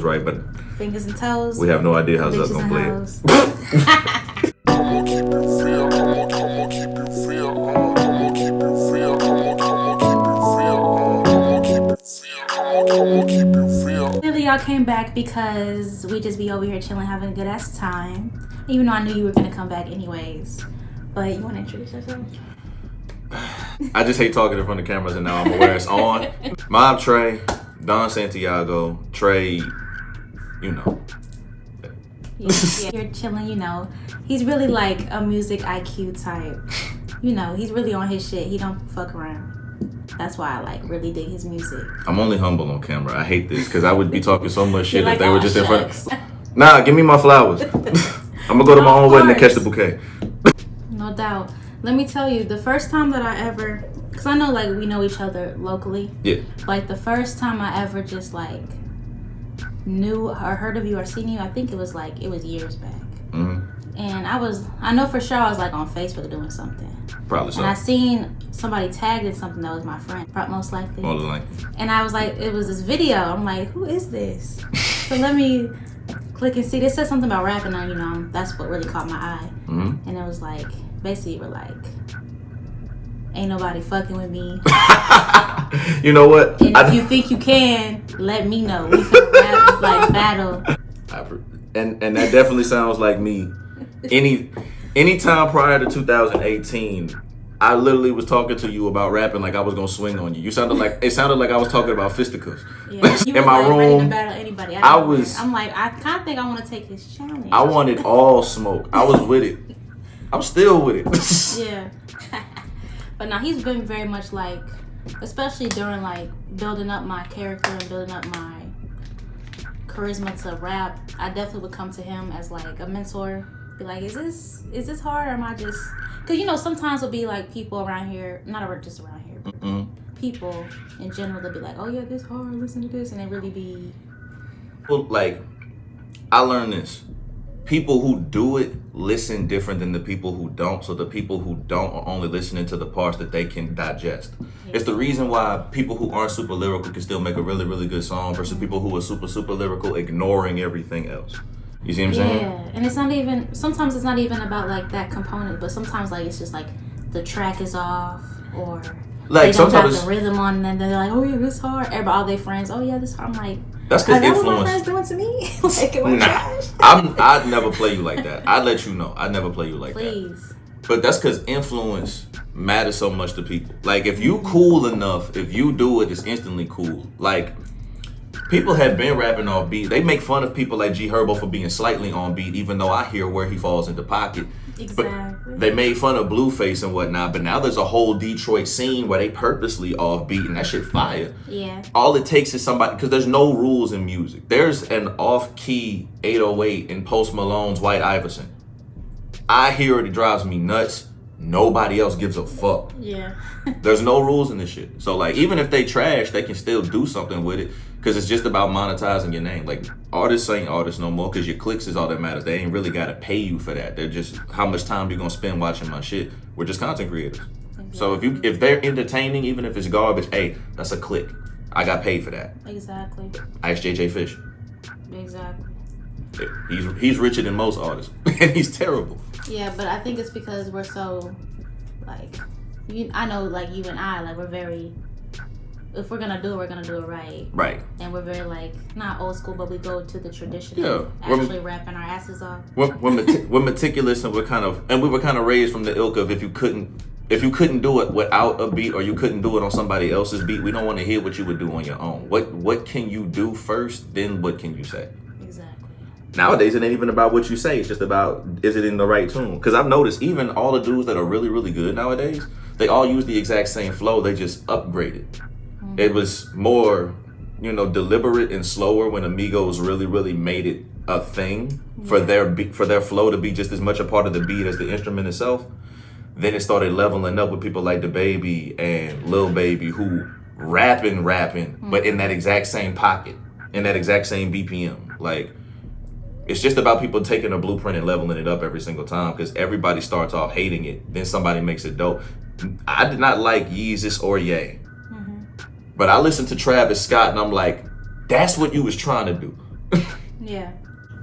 right, but fingers and toes. we have no idea how Zuck gonna play it. Come on, keep it real. Come on, keep it real. Come on, keep it real. Come on, keep it real. Come on, keep it real. Come on, keep it real. Really, y'all came back because we just be over here chilling, having a good ass time. Even though I knew you were gonna come back anyways. But you wanna introduce yourself? I just hate talking in front of cameras, and now I'm aware it's on. Mob TREY, Don Santiago, TREY, you know. Yeah, you're chilling, you know. He's really like a music IQ type. You know, he's really on his shit. He don't fuck around. That's why I like really dig his music. I'm only humble on camera. I hate this because I would be talking so much shit You're if like, they were "Aw, just in front. shucks." Nah, give me my flowers. I'm gonna go to my own wedding and catch the bouquet. No doubt. Let me tell you, the first time that I ever, because I know like we know each other locally. Yeah. Like the first time I ever just like knew or heard of you or seen you, I think it was years back. Mm-hmm. And I know for sure I was like on Facebook doing something. Probably so. And I seen somebody tagged in something that was my friend, most likely. More than likely. And I was like, it was this video. I'm like, who is this? So let me click and see. They said something about rapping on, you know, that's what really caught my eye. Mm-hmm. And it was like, basically you were like, ain't nobody fucking with me. You know what? And if you think you can, let me know. We can rap, like battle. And that definitely sounds like me. Any time prior to 2018, I literally was talking to you about rapping like I was gonna swing on you. It sounded like I was talking about fisticuffs. Yeah, you in were my like room, ready to battle anybody. I'm like, I kind of think I want to take his challenge. I wanted all smoke. I was with it. I'm still with it. Yeah. But now he's been very much like, especially during like building up my character and building up my charisma to rap, I definitely would come to him as like a mentor. Be like, is this hard, or am I just? Because you know sometimes it'll be like people around here, not just around here, but people in general, they'll be like, oh yeah, this hard, listen to this, and they really be. Well, like, I learned this. People who do it listen different than the people who don't. So the people who don't are only listening to the parts that they can digest. Yeah. It's the reason why people who aren't super lyrical can still make a really, really good song versus people who are super, super lyrical ignoring everything else. You see what I'm saying? Yeah, and it's not even, sometimes it's not even about like that component, but sometimes like it's just like the track is off or like they don't have sometimes the rhythm on, and then they're like, oh yeah, this hard. Everybody, all their friends, oh yeah, this hard. I'm like, that's because influence. What my friends doing to me? Like, I'd never play you like that. I'd let you know. I'd never play you like Please. that. But that's because influence matters so much to people. Like, if you cool enough, if you do it, it's instantly cool. Like, people have been rapping off beat. They make fun of people like G Herbo for being slightly on beat, even though I hear where he falls into pocket. Exactly. But they made fun of Blueface and whatnot, but now there's a whole Detroit scene where they purposely off beat, and that shit fire. Yeah. All it takes is somebody, because there's no rules in music. There's an off-key 808 in Post Malone's White Iverson. I hear it drives me nuts. Nobody else gives a fuck. Yeah. There's no rules in this shit. So like, even if they trash, they can still do something with it, because it's just about monetizing your name. Like, artists ain't artists no more, because your clicks is all that matters. They ain't really got to pay you for that. They're just, how much time you gonna spend watching my shit? We're just content creators. Exactly. So if they're entertaining, even if it's garbage, hey, that's a click. I got paid for that. Exactly. Ask JJ Fish. Exactly. He's richer than most artists, and he's terrible. Yeah, but I think it's because we're so, like, I know, like, you and I, like, we're very, if we're gonna do it, we're gonna do it right. Right. And we're very, like, not old school, but we go to the tradition. Yeah. Of actually rapping our asses off. We're meticulous, and we were kind of raised from the ilk of if you couldn't do it without a beat, or you couldn't do it on somebody else's beat, we don't want to hear what you would do on your own. What can you do first, then what can you say? Nowadays, it ain't even about what you say. It's just about, is it in the right tune? Because I've noticed even all the dudes that are really, really good nowadays, they all use the exact same flow. They just upgraded. Mm-hmm. It was more, deliberate and slower when Amigos really, really made it a thing for their flow to be just as much a part of the beat as the instrument itself. Then it started leveling up with people like DaBaby and Lil Baby, who rapping, but in that exact same pocket, in that exact same BPM. Like, it's just about people taking a blueprint and leveling it up every single time, because everybody starts off hating it, then somebody makes it dope. I did not like Yeezus or Ye, but I listened to Travis Scott and I'm like, that's what you was trying to do. Yeah.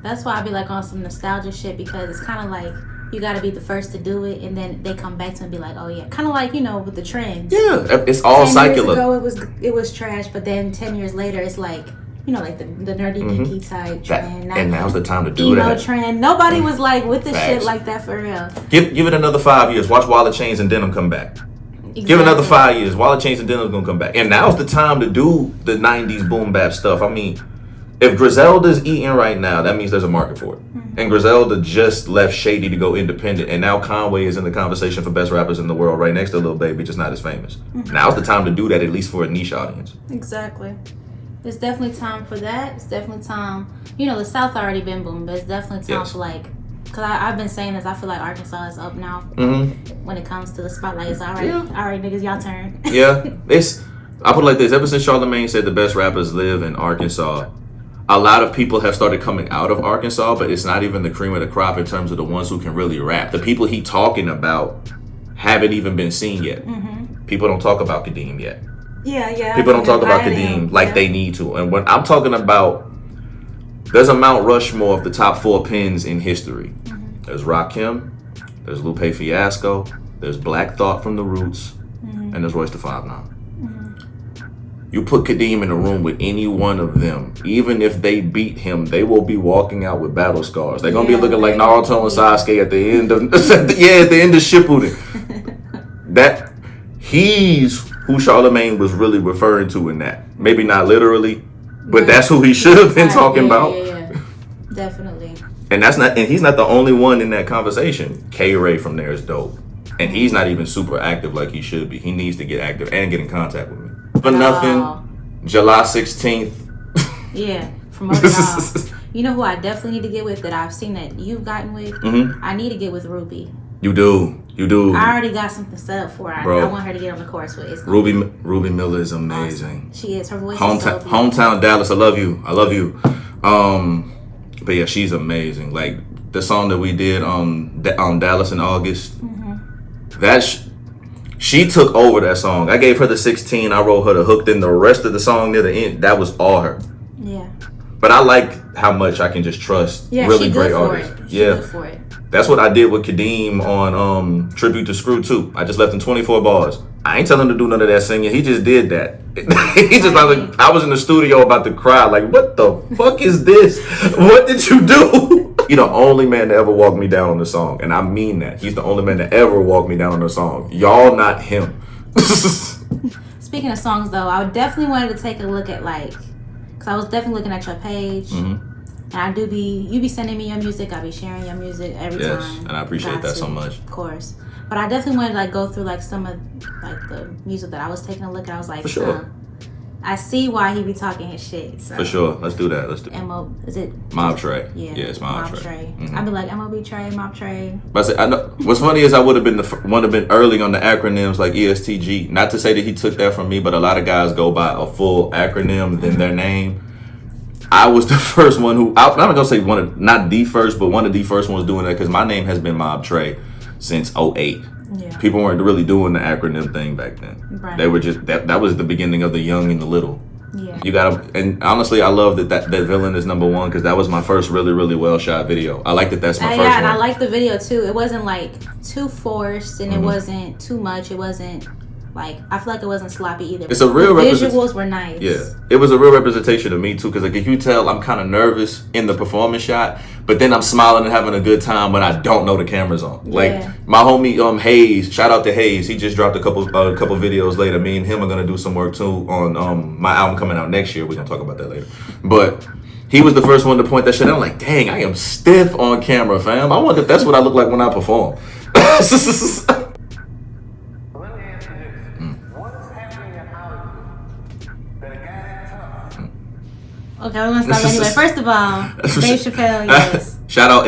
That's why I be like on some nostalgia shit, because it's kind of like you got to be the first to do it, and then they come back to and be like, oh yeah, kind of like, you know, with the trends. Yeah, it's all 10 circular. years ago it was trash, but then 10 years later it's like, you know, like the nerdy geeky type trend. And now's the time to do emo that. trend. Nobody was like with the Facts. shit like that for real. Give it another 5 years. Watch Wallet Chains and Denim come back. Exactly. Give it another 5 years. Wallet Chains and Denim's gonna come back. And now's the time to do the 90s boom bap stuff. I mean, if Griselda's eating right now, that means there's a market for it. And Griselda just left Shady to go independent, and now Conway is in the conversation for best rappers in the world, right next to Lil Baby, just not as famous. Now's the time to do that, at least for a niche audience. Exactly. It's definitely time for that. It's definitely time. You know, the South already been booming, but it's definitely time for like, because I've been saying this, I feel like Arkansas is up now when it comes to the spotlight. It's all right, niggas, y'all turn. Yeah, I put it like this: ever since Charlamagne said the best rappers live in Arkansas, a lot of people have started coming out of Arkansas, but it's not even the cream of the crop in terms of the ones who can really rap. The people he talking about haven't even been seen yet. People don't talk about Kadeem yet. Yeah. People don't talk about Kadeem like they need to. And when I'm talking about, there's a Mount Rushmore of the top 4 pins in history. There's Rakim, there's Lupe Fiasco, there's Black Thought from the Roots, and there's Royce the 5'9". You put Kadeem in a room with any one of them, even if they beat him, they will be walking out with battle scars. They're gonna be looking like Naruto and Sasuke at the end of at the end of Shippuden. That he's who Charlamagne was really referring to in that. Maybe not literally, but that's who he should have been talking about. Yeah. Definitely. And he's not the only one in that conversation. K-Ray from there is dope. And he's not even super active like he should be. He needs to get active and get in contact with me. For nothing, July 16th. Yeah, from Motor. You know who I definitely need to get with that I've seen that you've gotten with? I need to get with Ruby. You do. I already got something set up for her. I want her to get on the course with. Ruby Miller is amazing. Awesome. She is. Her voice is so beautiful. Hometown Dallas, I love you. But yeah, she's amazing. Like the song that we did on Dallas in August, she took over that song. I gave her the 16. I wrote her the hook. Then the rest of the song near the end, that was all her. Yeah. But I like how much I can just trust really great artists. Good for it. That's what I did with Kadeem on Tribute to Screw 2. I just left him 24 bars. I ain't telling him to do none of that singing. He just did that. He just like, I was in the studio about to cry. Like, what the fuck is this? What did you do? You're the only man to ever walk me down on the song. And I mean that. He's the only man to ever walk me down on the song. Y'all not him. Speaking of songs, though, I definitely wanted to take a look at, like, because I was definitely looking at your page. And you be sending me your music. I be sharing your music every time. Yes, and I appreciate that so much. Of course. But I definitely wanted to like go through like some of like the music that I was taking a look at. I was like, for sure. I see why he be talking his shit. So. For sure. Let's do that. Is it Mob TREY? Yeah, it's Mob TREY. I'd be like MOB TREY, Mob TREY. But I know what's funny is I would have been been early on the acronyms like ESTG. Not to say that he took that from me, but a lot of guys go by a full acronym than their name. I was the first one who, I'm not gonna say not the first, but one of the first ones doing that because my name has been Mob TREY since 08. Yeah. People weren't really doing the acronym thing back then. Right. They were just that was the beginning of the young and the little. Yeah. You gotta, and honestly, I love that villain is number one because that was my first really, really well shot video. I like that's my first one. Yeah, and I like the video too. It wasn't like too forced and it wasn't too much. It wasn't like, I feel like it wasn't sloppy either. It's a real visuals were nice. Yeah, it was a real representation of me too because like if you tell, I'm kind of nervous in the performance shot, but then I'm smiling and having a good time when I don't know the camera's on. Like my homie Hayes, shout out to Hayes. He just dropped a couple videos later. Me and him are gonna do some work too on my album coming out next year. We're gonna talk about that later. But he was the first one to point that shit out. I'm like, dang, I am stiff on camera, fam. I wonder if that's what I look like when I perform. Okay, we're gonna start anyway. First of all, Dave Chappelle, yes. Shout out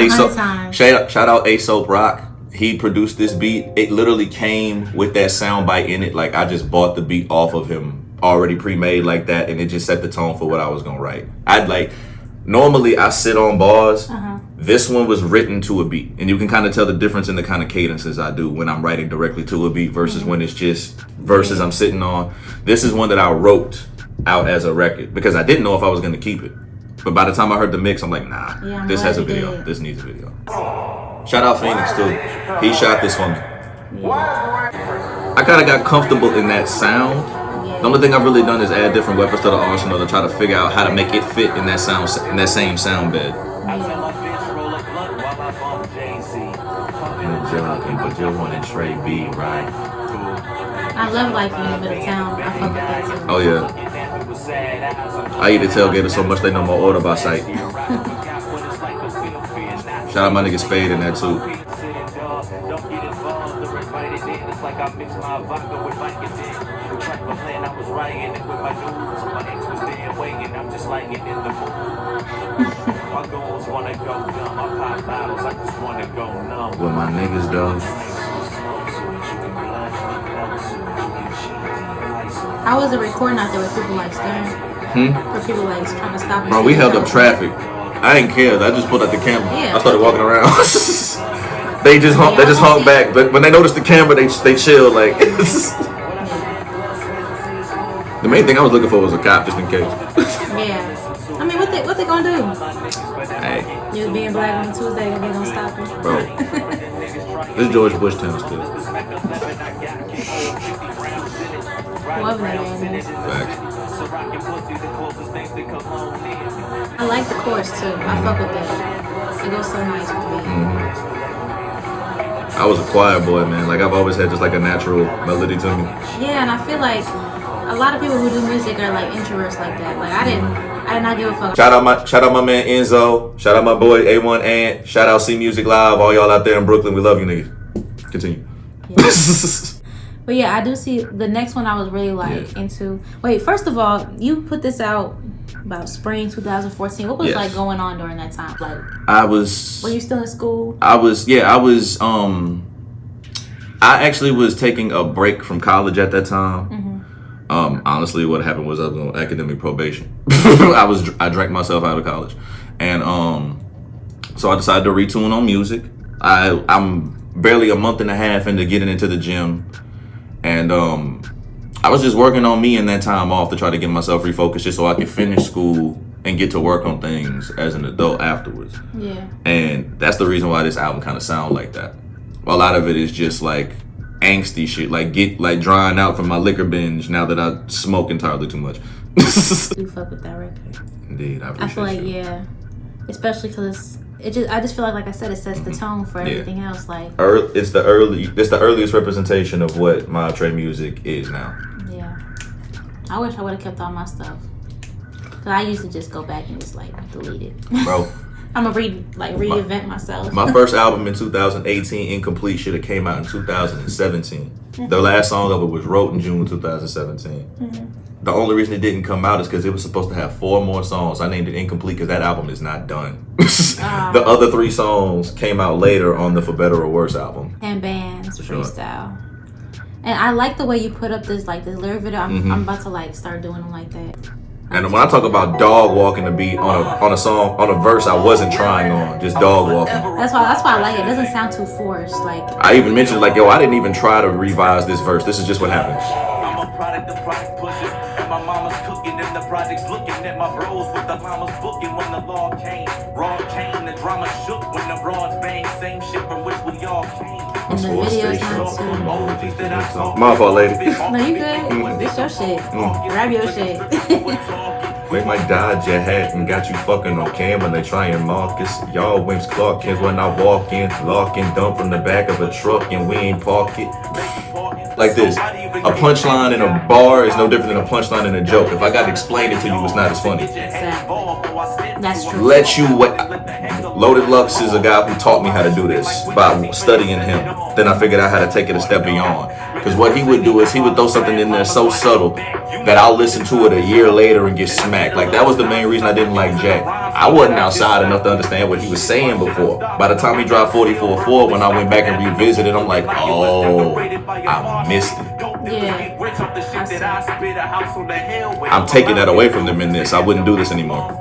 A$AP Rock. He produced this beat. It literally came with that sound bite in it. Like I just bought the beat off of him already pre-made like that, and it just set the tone for what I was gonna write. Normally I sit on bars. This one was written to a beat, and you can kind of tell the difference in the kind of cadences I do when I'm writing directly to a beat versus when it's just verses I'm sitting on. This is one that I wrote out as a record because I didn't know if I was going to keep it. But by the time I heard the mix, I'm like, nah, Yeah, I'm this glad has a you video. did. This needs a video. Shout out Phoenix too. He shot this for me. Yeah. I kind of got comfortable in that sound. Yeah. The only thing I've really done is add different weapons to the arsenal to try to figure out how to make it fit in that sound, in that same sound bed. But you're one in Trey B, right? I love like a little bit of town. I fuck with that too. Oh yeah. I eat the tailgater so much they know my order by sight. Shout out my nigga Spade in that too. With my niggas though. How was it recording out there with people like staring? For people like trying to stop. Bro, we held up traffic. I didn't care. I just pulled out the camera. Yeah. I started walking around. They just hung back, but when they noticed the camera, they chilled. Like the main thing I was looking for was a cop, just in case. Yeah. I mean, what they gonna do? Hey, You being black on Tuesday, they gonna stop you, bro. This is George Bush town still. Whoever that man is. Facts. I like the chorus too. I fuck with that. It goes so nice with me. I was a choir boy, man. Like I've always had just like a natural melody to me. Yeah, and I feel like a lot of people who do music are like introverts like that. Like I did not give a fuck. Shout out my man Enzo. Shout out my boy A1 Ant. Shout out C Music Live. All y'all out there in Brooklyn, we love you niggas. Continue. Yeah. But yeah, I do see the next one I was really like into. Wait, first of all, you put this out about spring 2014. What was like going on during that time? Like were you still in school? I actually was taking a break from college at that time. Honestly, what happened was I was on academic probation. I drank myself out of college, and so I decided to retune on music. I'm barely a month and a half into getting into the gym, and I was just working on me in that time off to try to get myself refocused, just so I could finish school and get to work on things as an adult afterwards. Yeah. And that's the reason why this album kind of sounds like that. A lot of it is just like angsty shit, like drying out from my liquor binge now that I smoke entirely too much. You fuck with that record. Indeed, I appreciate I feel like you. especially because I just feel like I said, it sets the tone for everything else. Like it's the earliest representation of what my TREY music is now. Yeah, I wish I would have kept all my stuff. Cause I used to just go back and just like delete it. Bro, I'm gonna reinvent myself. My first album in 2018, Incomplete, should have came out in 2017. The last song of it was wrote in June 2017. The only reason it didn't come out is because it was supposed to have 4 more songs. I named it Incomplete because that album is not done. The other 3 songs came out later on the For Better or Worse album. And bands, freestyle. And I like the way you put up this lyric video. I'm about to like start doing them like that. And when I talk about dog walking the beat on a song, on a verse I wasn't trying on, just dog walking. That's why I like it. It doesn't sound too forced. Like I even mentioned like, yo, I didn't even try to revise this verse. This is just what happened. I'm a product of product pusher, and my mama's cooking in the projects, looking at my bros with the llamas booking when the law came. Raw came, the drama shook when the broads bang, same shit from which we all came. and the video's not too. My fault, lady. No, you good. This your shit. Grab your shit. They might dodge your hat and got you fucking on camera. They try and mark us. Y'all wimps Clarkins when I walk in, lock and dump from the back of a truck and we ain't park it. Like this, a punchline in a bar is no different than a punchline in a joke. If I got to explain it to you, it's not as funny. Exactly. That's true. Let you wait. Loaded Lux is a guy who taught me how to do this by studying him. Then I figured out how to take it a step beyond. Because what he would do is he would throw something in there so subtle that I'll listen to it a year later and get smacked. Like that was the main reason I didn't like Jack. I wasn't outside enough to understand what he was saying before. By the time he dropped 44-4, when I went back and revisited, I'm like, oh, I missed it. Yeah. I'm taking that away from them in this. I wouldn't do this anymore.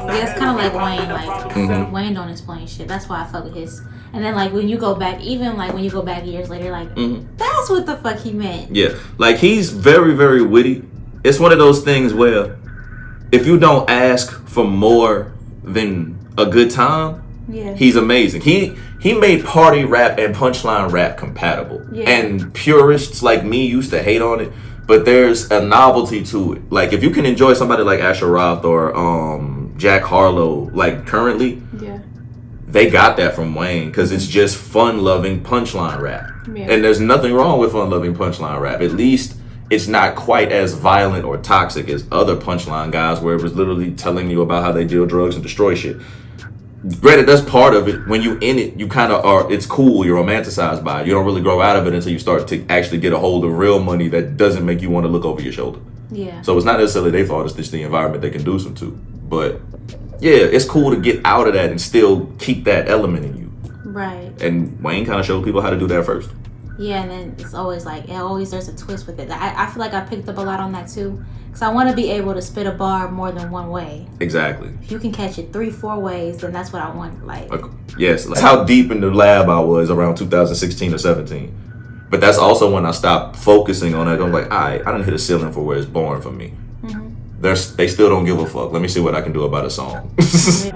Yeah, it's kind of like Wayne. Like Wayne don't explain shit. That's why I fuck with his. And then like when you go back, even like when you go back years later, like that's what the fuck he meant. Yeah, like he's very, very witty. It's one of those things where if you don't ask for more than a good time, Yeah. he's amazing. He made party rap and punchline rap compatible. Yeah. And purists like me used to hate on it, but there's a novelty to it. Like if you can enjoy somebody like Asher Roth or Jack Harlow, like currently, Yeah. they got that from Wayne because it's just fun-loving punchline rap. Yeah. And there's nothing wrong with fun-loving punchline rap. At least it's not quite as violent or toxic as other punchline guys where it was literally telling you about how they deal drugs and destroy shit. Granted, that's part of it. When you in it, you kind of are, it's cool, you're romanticized by it. You don't really grow out of it until you start to actually get a hold of real money that doesn't make you want to look over your shoulder. Yeah. So it's not necessarily their fault, it's just the environment they conduce them to. But yeah, it's cool to get out of that and still keep that element in you. Right. And Wayne kind of showed people how to do that first. Yeah, and then it's always like, there's a twist with it. I feel like I picked up a lot on that too. Because I want to be able to spit a bar more than one way. Exactly. If you can catch it 3-4 ways, then that's what I want. Like, yes, that's how deep in the lab I was around 2016 or 17. But that's also when I stopped focusing on it. I'm like, all right, I didn't hit a ceiling for where it's born for me. They still don't give a fuck. Let me see what I can do about a song.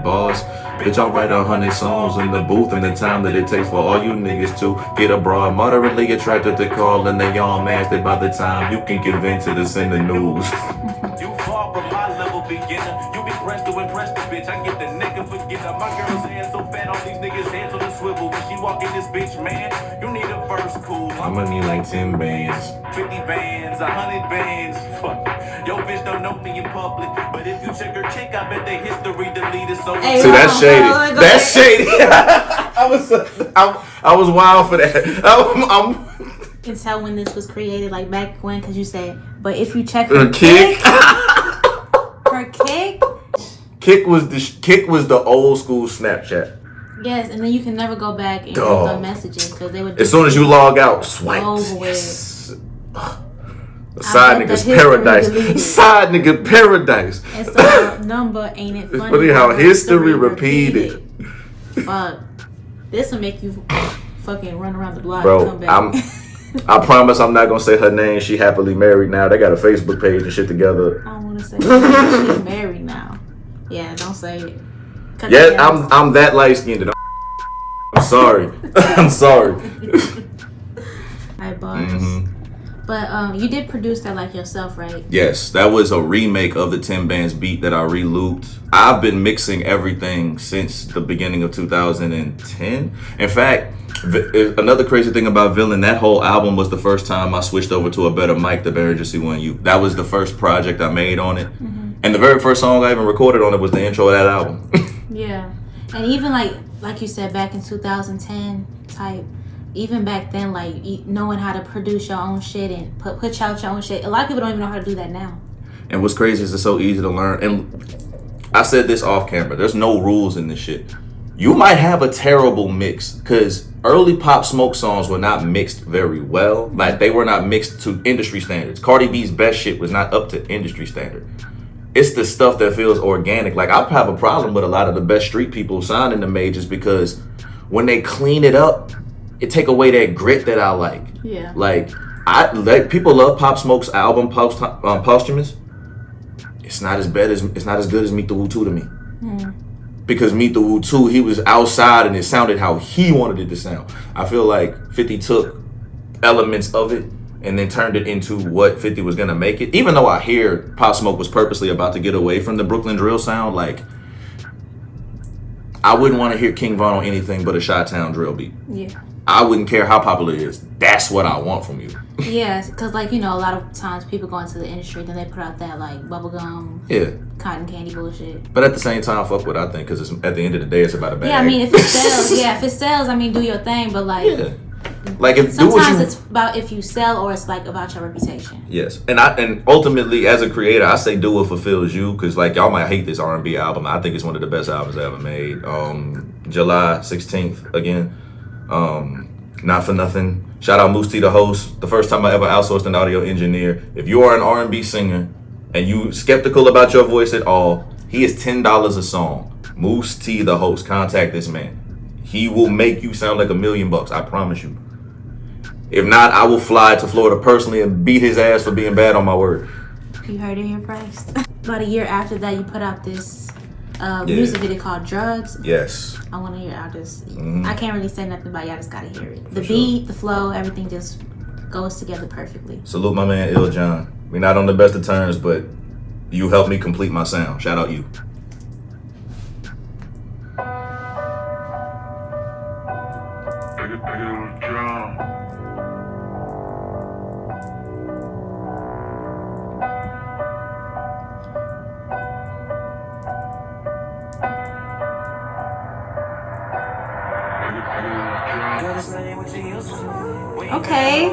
Boss, bitch, I'll write 100 songs in the booth in the time that it takes for all you niggas to get abroad. Moderately attracted to call and they all mashed by the time you can give in to this in the news. You far from my level beginner. You be pressed to impress the bitch. I get the nigga forget my girl's hands so fat on these niggas' hands on the swivel. When she walk in this bitch, man, you need a verse cool. I'ma need like 10 bands. 50 bands, 100 bands. Fuck. Yo, bitch don't know me in public. But if you check her chick, I bet the history deleted. So Hey, See, that's shady. hold on, go That's ahead. shady. I was wild for that. I'm can tell when this was created, like back when, because you said, but if you check her kick. her kick, Kick was the old school Snapchat. yes, and then you can never go back and Dog. read the messages because they would. As soon as you log out, swipe. Over with. Yes. Side bet the niggas history paradise. deleted. Side nigga paradise. And so the number ain't it funny? It's funny how history repeated. Fuck, this will make you fucking run around the block and Bro, come back. I promise I'm not gonna say her name. She happily married now. They got a Facebook page and shit together. I want to say she's married now. Yeah, don't say it. Cut Yeah, the gas. I'm that light skinned. I'm sorry. I'm sorry. Alright, bars. But you did produce that like yourself, right? Yes, that was a remake of the 10 Bands beat that I re-looped. I've been mixing everything since the beginning of 2010. In fact, another crazy thing about Villain, that whole album was the first time I switched over to a better mic, the Behringer C1U. That was the first project I made on it. And the very first song I even recorded on it was the intro of that album. Yeah. And even like you said, back in 2010 type, even back then, like knowing how to produce your own shit and put out your own shit. A lot of people don't even know how to do that now. And what's crazy is it's so easy to learn. And I said this off camera. There's no rules in this shit. You might have a terrible mix because early Pop Smoke songs were not mixed very well. Like they were not mixed to industry standards. Cardi B's best shit was not up to industry standard. It's the stuff that feels organic. Like I have a problem with a lot of the best street people signing the majors because when they clean it up, it take away that grit that I like. Yeah. Like people love Pop Smoke's album Posthumous. It's not as good as Meet the Woo 2 to me. Because Meet the Woo 2, he was outside and it sounded how he wanted it to sound. I feel like 50 took elements of it and then turned it into what 50 was gonna make it. Even though I hear Pop Smoke was purposely about to get away from the Brooklyn drill sound, like I wouldn't want to hear King Von on anything but a Chi-Town drill beat. Yeah. I wouldn't care how popular it is. That's what I want from you. Yeah, because like, you know, a lot of times people go into the industry, then they put out that like bubblegum, Yeah. cotton candy bullshit. But at the same time, fuck what I think, because at the end of the day, it's about a bag. Yeah, I mean, if it sells, I mean, do your thing, but like, Yeah. Like if do what sometimes you. it's about if you sell or it's like about your reputation. Yes, and ultimately as a creator, I say do what fulfills you, because like y'all might hate this R&B album. I think it's one of the best albums I ever made. July 16th again. Not for nothing. Shout out MUS T, the host. The first time I ever outsourced an audio engineer. If you are an R&B singer and you skeptical about your voice at all, he is $10 a song. MUS T, the host. Contact this man. He will make you sound like $1 million. I promise you. If not, I will fly to Florida personally and beat his ass for being bad on my word. You heard it here first. About a year after that, you put out this music video called Drugs. Yes. I want to hear out this. I can't really say nothing about it. Y'all just gotta hear it. The For beat, the flow, everything just goes together perfectly. Salute my man Ill John. We're not on the best of terms, but you helped me complete my sound. Shout out you. Okay.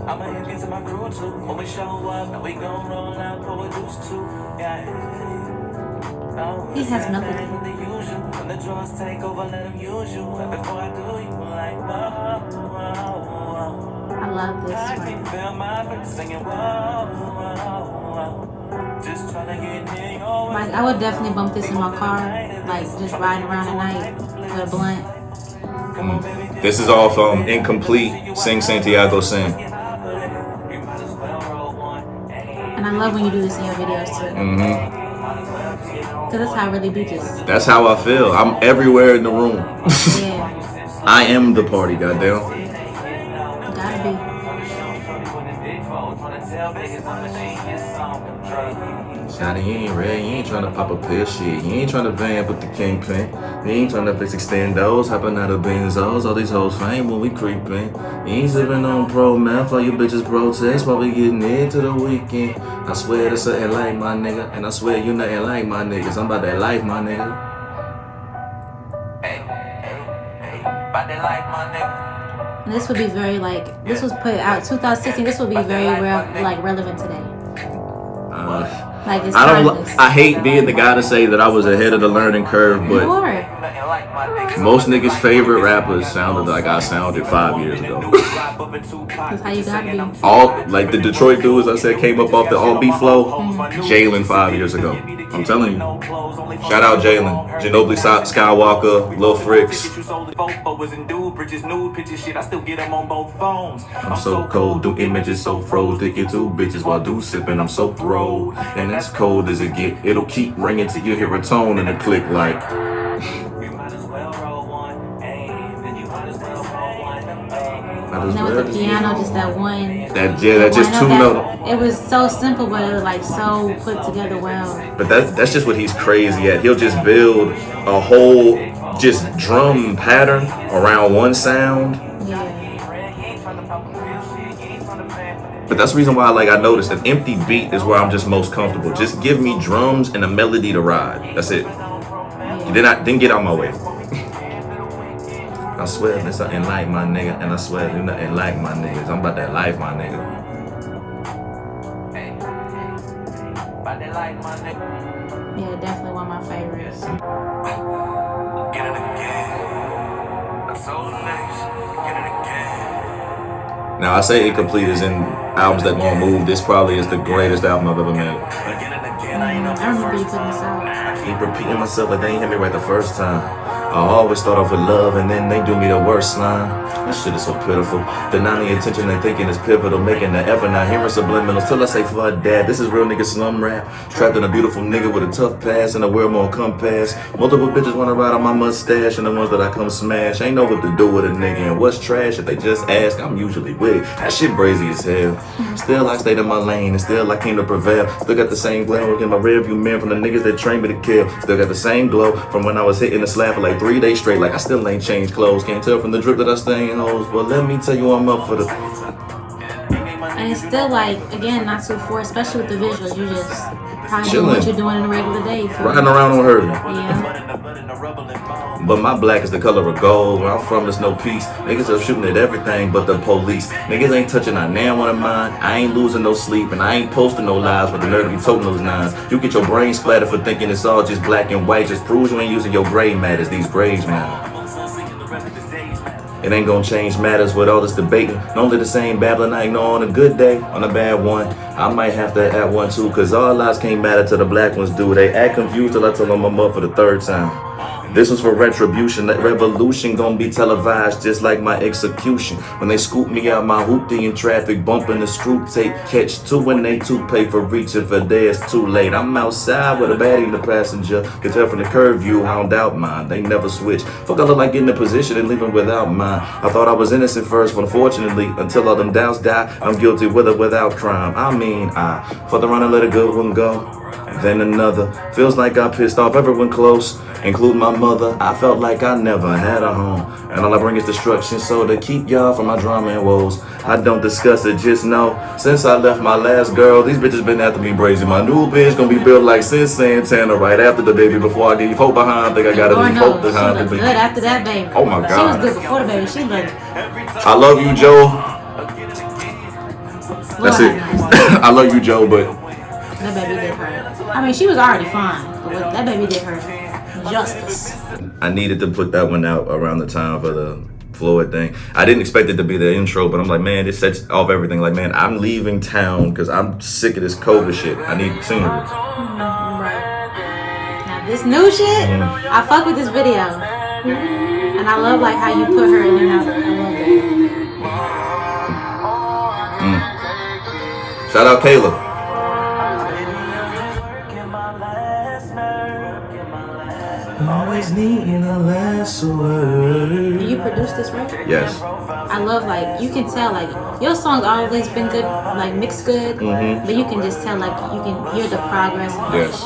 I'ma hit it to my crew too. When we show up, and we gon' roll out, pour a juice too. Yeah. He has melody. When the drugs take over, let them use you. But before I do, you like, whoa, whoa, whoa. I love this I one. can feel my friends singing, whoa, whoa, whoa. Just tryna get in your way. Like, I would definitely bump this in my car, like just riding around at night with a blunt. This is off Incomplete, Sing Santiago Sing. And I love when you do this in your videos too. Cause that's how I really be just. That's how I feel. I'm everywhere in the room. Yeah. I am the party, goddamn. Gotta be. Shawty, you ain't red, you ain't tryna pop a pill shit. You ain't tryna van with the kingpin. You ain't tryna fix extendos, hopping out of benzos. All these hoes fame when we creepin'. You ain't sippin' on pro meth, all you bitches protest while we getting into the weekend. I swear to something like my nigga, and I swear you nothing like my niggas. I'm about that life, my nigga. About that life, my nigga. And this would be very like. This was put out 2016. This would be very relevant today. Like it's timeless. I hate being the guy to say that I was ahead of the learning curve, but You are. most niggas' favorite rappers sounded like I sounded 5 years ago. That's how you gotta be. All like the Detroit dudes I said came up off the all beat flow. Jalen 5 years ago. I'm telling you. Shout out Jalen, Ginobili Skywalker, Lil Fricks. I'm so cold, do images so froze. Thinking two bitches while do sipping. I'm so throw, and that's cold as it get. It'll keep ringing till you hear a tone and a click like. And then with the piano, just that one. That just two notes. It was so simple, but it was like so put together well. But that's just what he's crazy at. He'll just build a whole just drum pattern around one sound. Yeah. But that's the reason why I noticed an empty beat is where I'm just most comfortable. Just give me drums and a melody to ride. That's it. Then get out my way. I swear there's something like my nigga, and I swear there's nothing like my niggas. I'm about that life, my nigga. Yeah, definitely one of my favorites. Get it again. That's so nice. Get it again. Now I say Incomplete is in albums that won't move. This probably is the greatest album I've ever made. I remember you putting this out. I keep repeating myself like they ain't hit me right the first time. I always start off with love and then they do me the worst line. This shit is so pitiful. Denying the attention they thinking is pivotal. Making the effort, not hearing subliminals. Till I say fuck that. This is real nigga slum rap. Trapped in a beautiful nigga with a tough past and a world more compass. Multiple bitches wanna ride on my mustache and the ones that I come smash. Ain't know what to do with a nigga and what's trash. If they just ask, I'm usually with it. That shit brazy as hell. Still I stayed in my lane and still I came to prevail. Still got the same glow in my rearview mirror from the niggas that trained me to kill. Still got the same glow from when I was hitting the slab for like 3 days straight. Like I still ain't changed clothes. Can't tell from the drip that I stay in hoes. But let me tell you I'm up for the. And it's still like, again, not too forced, especially with the visuals. You just kind of doing Chilling. what you're doing in a regular day. Riding around on her. Yeah. But my black is the color of gold. Where I'm from, there's no peace. Niggas are shooting at everything but the police. Niggas ain't touching not now one of mine. I ain't losing no sleep and I ain't posting no lies with the nerve to be toting those nines. You get your brain splattered for thinking it's all just black and white. Just proves you ain't using your gray matters. These grays matter. It ain't gonna change matters with all this debating. Only the same babbling I ignore on a good day, on a bad one. I might have to add one too, cause all lies can't matter till the black ones do. They act confused till I tell them I'm up for the third time. This was for retribution. That revolution gonna be televised just like my execution. When they scoop me out my hoopty in traffic, bumping the screw tape, catch two when they too pay for reaching for theirs too late. I'm outside with a baddie in the passenger. Can tell from the curve view, I don't doubt mine. They never switch. Fuck, I look like getting a position and leaving without mine. I thought I was innocent first, but unfortunately, until all them doubts die, I'm guilty with or without crime. I mean, I fuck around and let a good one go. And then another. Feels like I pissed off everyone close, including my mother. I felt like I never had a home, and all I bring is destruction. So to keep y'all from my drama and woes, I don't discuss it, just know since I left my last girl, these bitches been after me brazy. My new bitch gonna be built like Sis Santana right after the baby. Before I leave hope behind, think I gotta leave hope behind. She looked good after that baby. Oh my God. She was good before the baby. She looked. I love you, Joe. That's it. I love you, Joe, but that baby did her. I mean, she was already fine, but that baby did her justice. I needed to put that one out around the time for the Floyd thing. I didn't expect it to be the intro, but I'm like, man, this sets off everything. Like, man, I'm leaving town because I'm sick of this COVID shit. I need scenery. Right. Now this new shit, I fuck with this video, and I love like how you put her in and out. I love that. Shout out Kayla. Always needing a last word. You produced this record? Yes. I love like you can tell like your song's always been good, like mixed good, but you can just tell like you can hear the progress. Yes.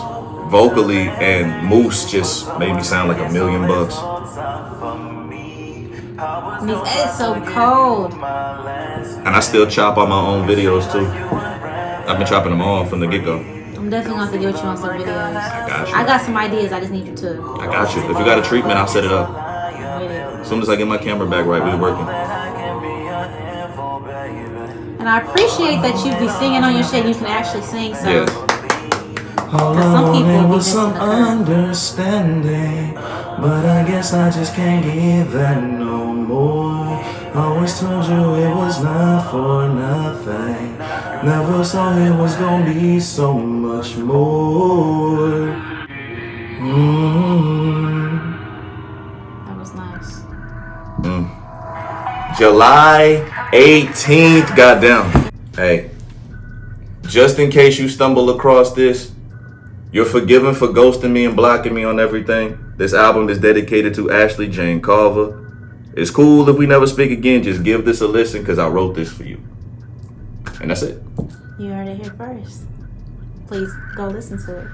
Vocally, and MUS just made me sound like $1 million. And these edits so cold. And I still chop on my own videos too. I've been chopping them all from the get-go. I'm definitely gonna have to get with you on some videos. I got you. I got some ideas. I just need you to. I got you. If you got a treatment, I'll set it up. Really. As soon as I get my camera back right, we're working. And I appreciate that you be singing on your shit. You can actually sing. So. Yes. All some people with some understanding, but I guess I just can't give that no more. Always told you it was not for nothing. Never saw it was gonna be so much more. That was nice. July 18th, goddamn. Hey, just in case you stumble across this, you're forgiven for ghosting me and blocking me on everything. This album is dedicated to Ashley Jane Carver. It's cool if we never speak again. Just give this a listen because I wrote this for you. And that's it. You heard it here first. Please go listen to it.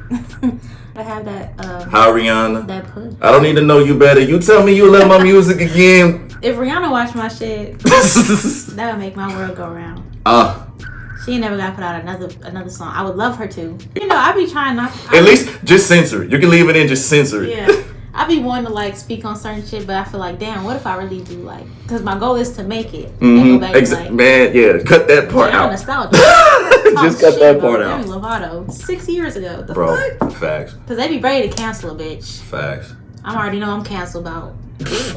I have that. Hi, Rihanna. That push. I don't need to know you better. You tell me you love my music again. If Rihanna watched my shit, that would make my world go round. She ain't never got to put out another song. I would love her to. You know, I be trying not. At least just censor it. You can leave it in, just censor it. Yeah. I be wanting to like speak on certain shit, but I feel like, damn, what if I really do like? Because my goal is to make it. And go back and, like, man, yeah, cut that part out. Nostalgia. Just cut that part out. Demi Lovato, 6 years ago. The Bro, fuck? facts. Because they be ready to cancel a bitch. Facts. I already know I'm canceled about.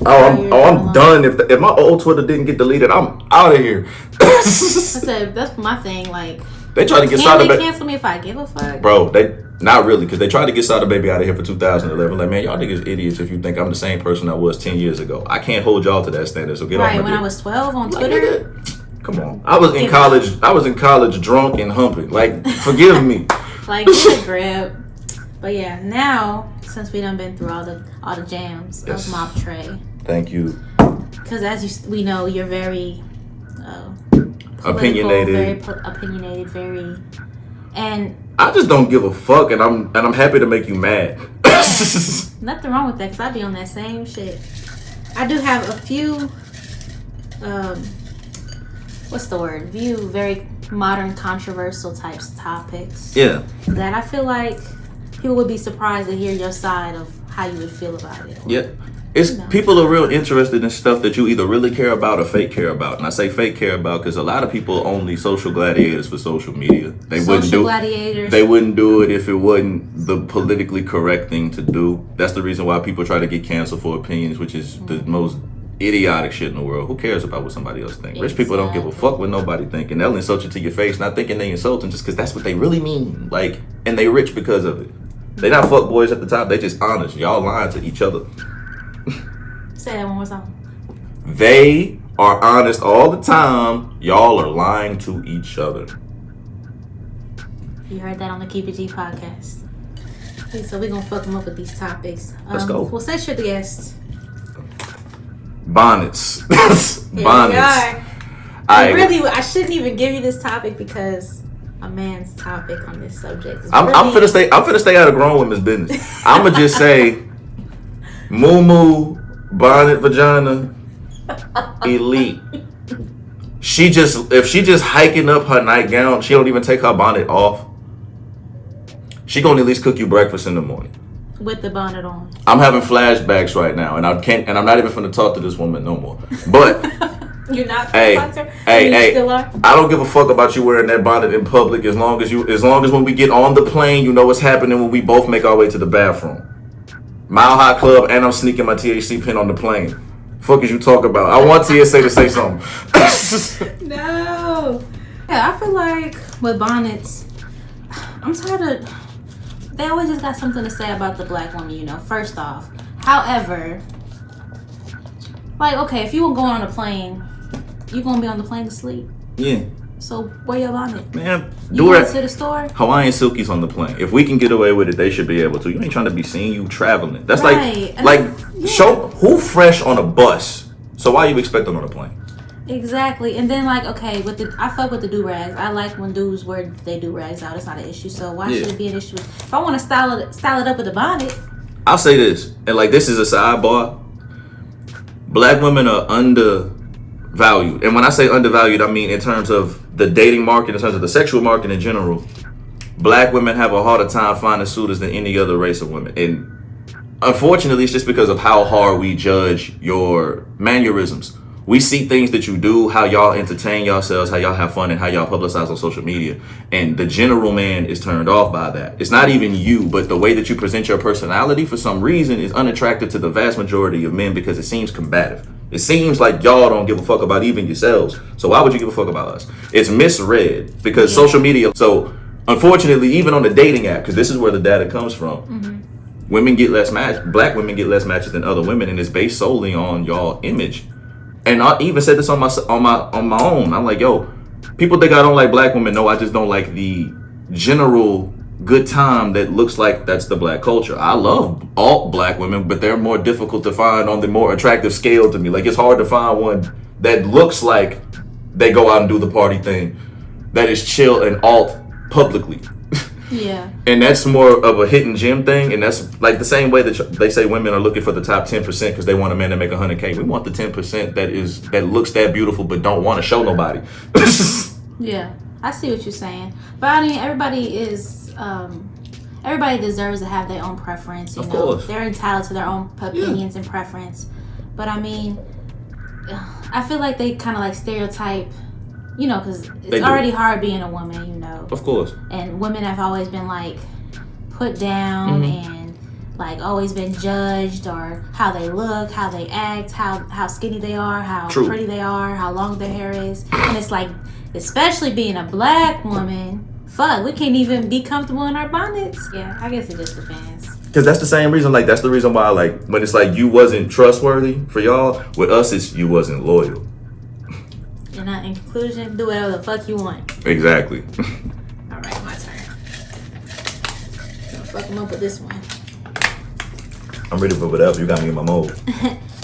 I'm done. If my old Twitter didn't get deleted, I'm out of here. I said that's my thing. Like they tried to get Sada Baby. Cancel me if I give a fuck, bro. They not really because they tried to get Sada Baby out of here for 2011. Like, man, y'all niggas idiots if you think I'm the same person I was 10 years ago. I can't hold y'all to that standard. So get off my when dick. I was 12 on Twitter. Come on, I was in college. I was in college, drunk and humping. Like, forgive me. Like, get a grip. But yeah, now since we done been through all the jams of Mob TREY. Thank you. Because we know, you're very opinionated, and I just don't give a fuck, and I'm happy to make you mad. Nothing wrong with that, because I be on that same shit. I do have a few, very modern, controversial topics. Yeah. That I feel like people would be surprised to hear your side of how you would feel about it. Yeah. People are real interested in stuff that you either really care about or fake care about. And I say fake care about because a lot of people only social gladiators for social media. They wouldn't do it if it wasn't the politically correct thing to do. That's the reason why people try to get canceled for opinions, which is the most idiotic shit in the world. Who cares about what somebody else thinks? Rich people don't give a fuck what nobody think, and they'll insult you to your face, not thinking they insulting just because that's what they really mean. Like, and they rich because of it. They not fuck boys at the top. They just honest. Y'all lying to each other. Say that one more time. They are honest all the time. Y'all are lying to each other. You heard that on the Keep It G podcast. Okay, so we're gonna fuck them up with these topics. Let's go. Well, say your guest. Bonnets. Here Bonnets. we are. I shouldn't even give you this topic because a man's topic on this subject is I'm finna stay out of grown women's business. I'ma just say moo bonnet vagina elite. If she just hiking up her nightgown, she don't even take her bonnet off. She gonna at least cook you breakfast in the morning. With the bonnet on. I'm having flashbacks right now, and I'm not even finna talk to this woman no more. But You're not hey, you still are? I don't give a fuck about you wearing that bonnet in public as long as when we get on the plane, you know what's happening when we both make our way to the bathroom. Mile High Club, and I'm sneaking my THC pin on the plane. Fuck is you talk about? I want TSA to say something. No. Yeah, I feel like with bonnets, I'm tired of. They always just got something to say about the black woman, you know. First off, however, like okay, if you were going on a plane, you gonna be on the plane to sleep. Yeah. So wear your bonnet. Man, You going to the store? Hawaiian silkies on the plane. If we can get away with it, they should be able to. You ain't trying to be seen. You traveling. That's Right. show who fresh on a bus. So why you expect them on a plane? Exactly. And then like okay, I fuck with the do rags. I like when dudes wear they do rags out. It's not an issue. So why should it be an issue? If I want to style it up with a bonnet. I'll say this, and like this is a sidebar. Black women are undervalued, and when I say undervalued, I mean in terms of the dating market, in terms of the sexual market in general. Black women have a harder time finding suitors than any other race of women, and unfortunately, it's just because of how hard we judge your mannerisms. We see things that you do, how y'all entertain yourselves, how y'all have fun, and how y'all publicize on social media. And the general man is turned off by that. It's not even you, but the way that you present your personality for some reason is unattractive to the vast majority of men because it seems combative. It seems like y'all don't give a fuck about even yourselves. So why would you give a fuck about us? It's misread because social media. So unfortunately, even on the dating app, because this is where the data comes from, women get less black women get less matches than other women, and it's based solely on y'all image. And I even said this on my own. I'm like, yo, people think I don't like black women. No, I just don't like the general good time that looks like that's the black culture. I love all black women, but they're more difficult to find on the more attractive scale to me. Like it's hard to find one that looks like they go out and do the party thing, that is chill and alt publicly. Yeah. And that's more of a hidden gem thing, and that's like the same way that they say women are looking for the top 10% because they want a man to make $100K. We want the 10% that looks that beautiful but don't want to show nobody. Yeah, I see what you're saying, but I mean, everybody deserves to have their own preference. You Of know, course. they're entitled to their own opinions and preference. But I mean, I feel like they kind of like stereotype. You know, because it's already hard being a woman, you know. Of course. And women have always been, like, put down and, like, always been judged or how they look, how they act, how skinny they are, how pretty they are, how long their hair is. And it's like, especially being a black woman, fuck, we can't even be comfortable in our bonnets. Yeah, I guess it just depends. Because that's the same reason, like, that's the reason why, like, when it's like you wasn't trustworthy for y'all, with us, it's you wasn't loyal. And in conclusion, do whatever the fuck you want. Exactly. All right, my turn. Gonna fuck him up with this one. I'm ready for whatever. You got me in my mode.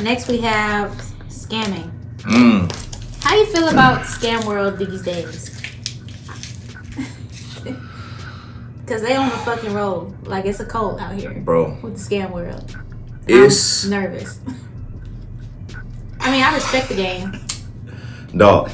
Next, we have scamming. How you feel about scam world these days? Because they on a fucking roll. Like, it's a cult out here. Bro. With the scam world. It's... I'm nervous. I mean, I respect the game. Dog,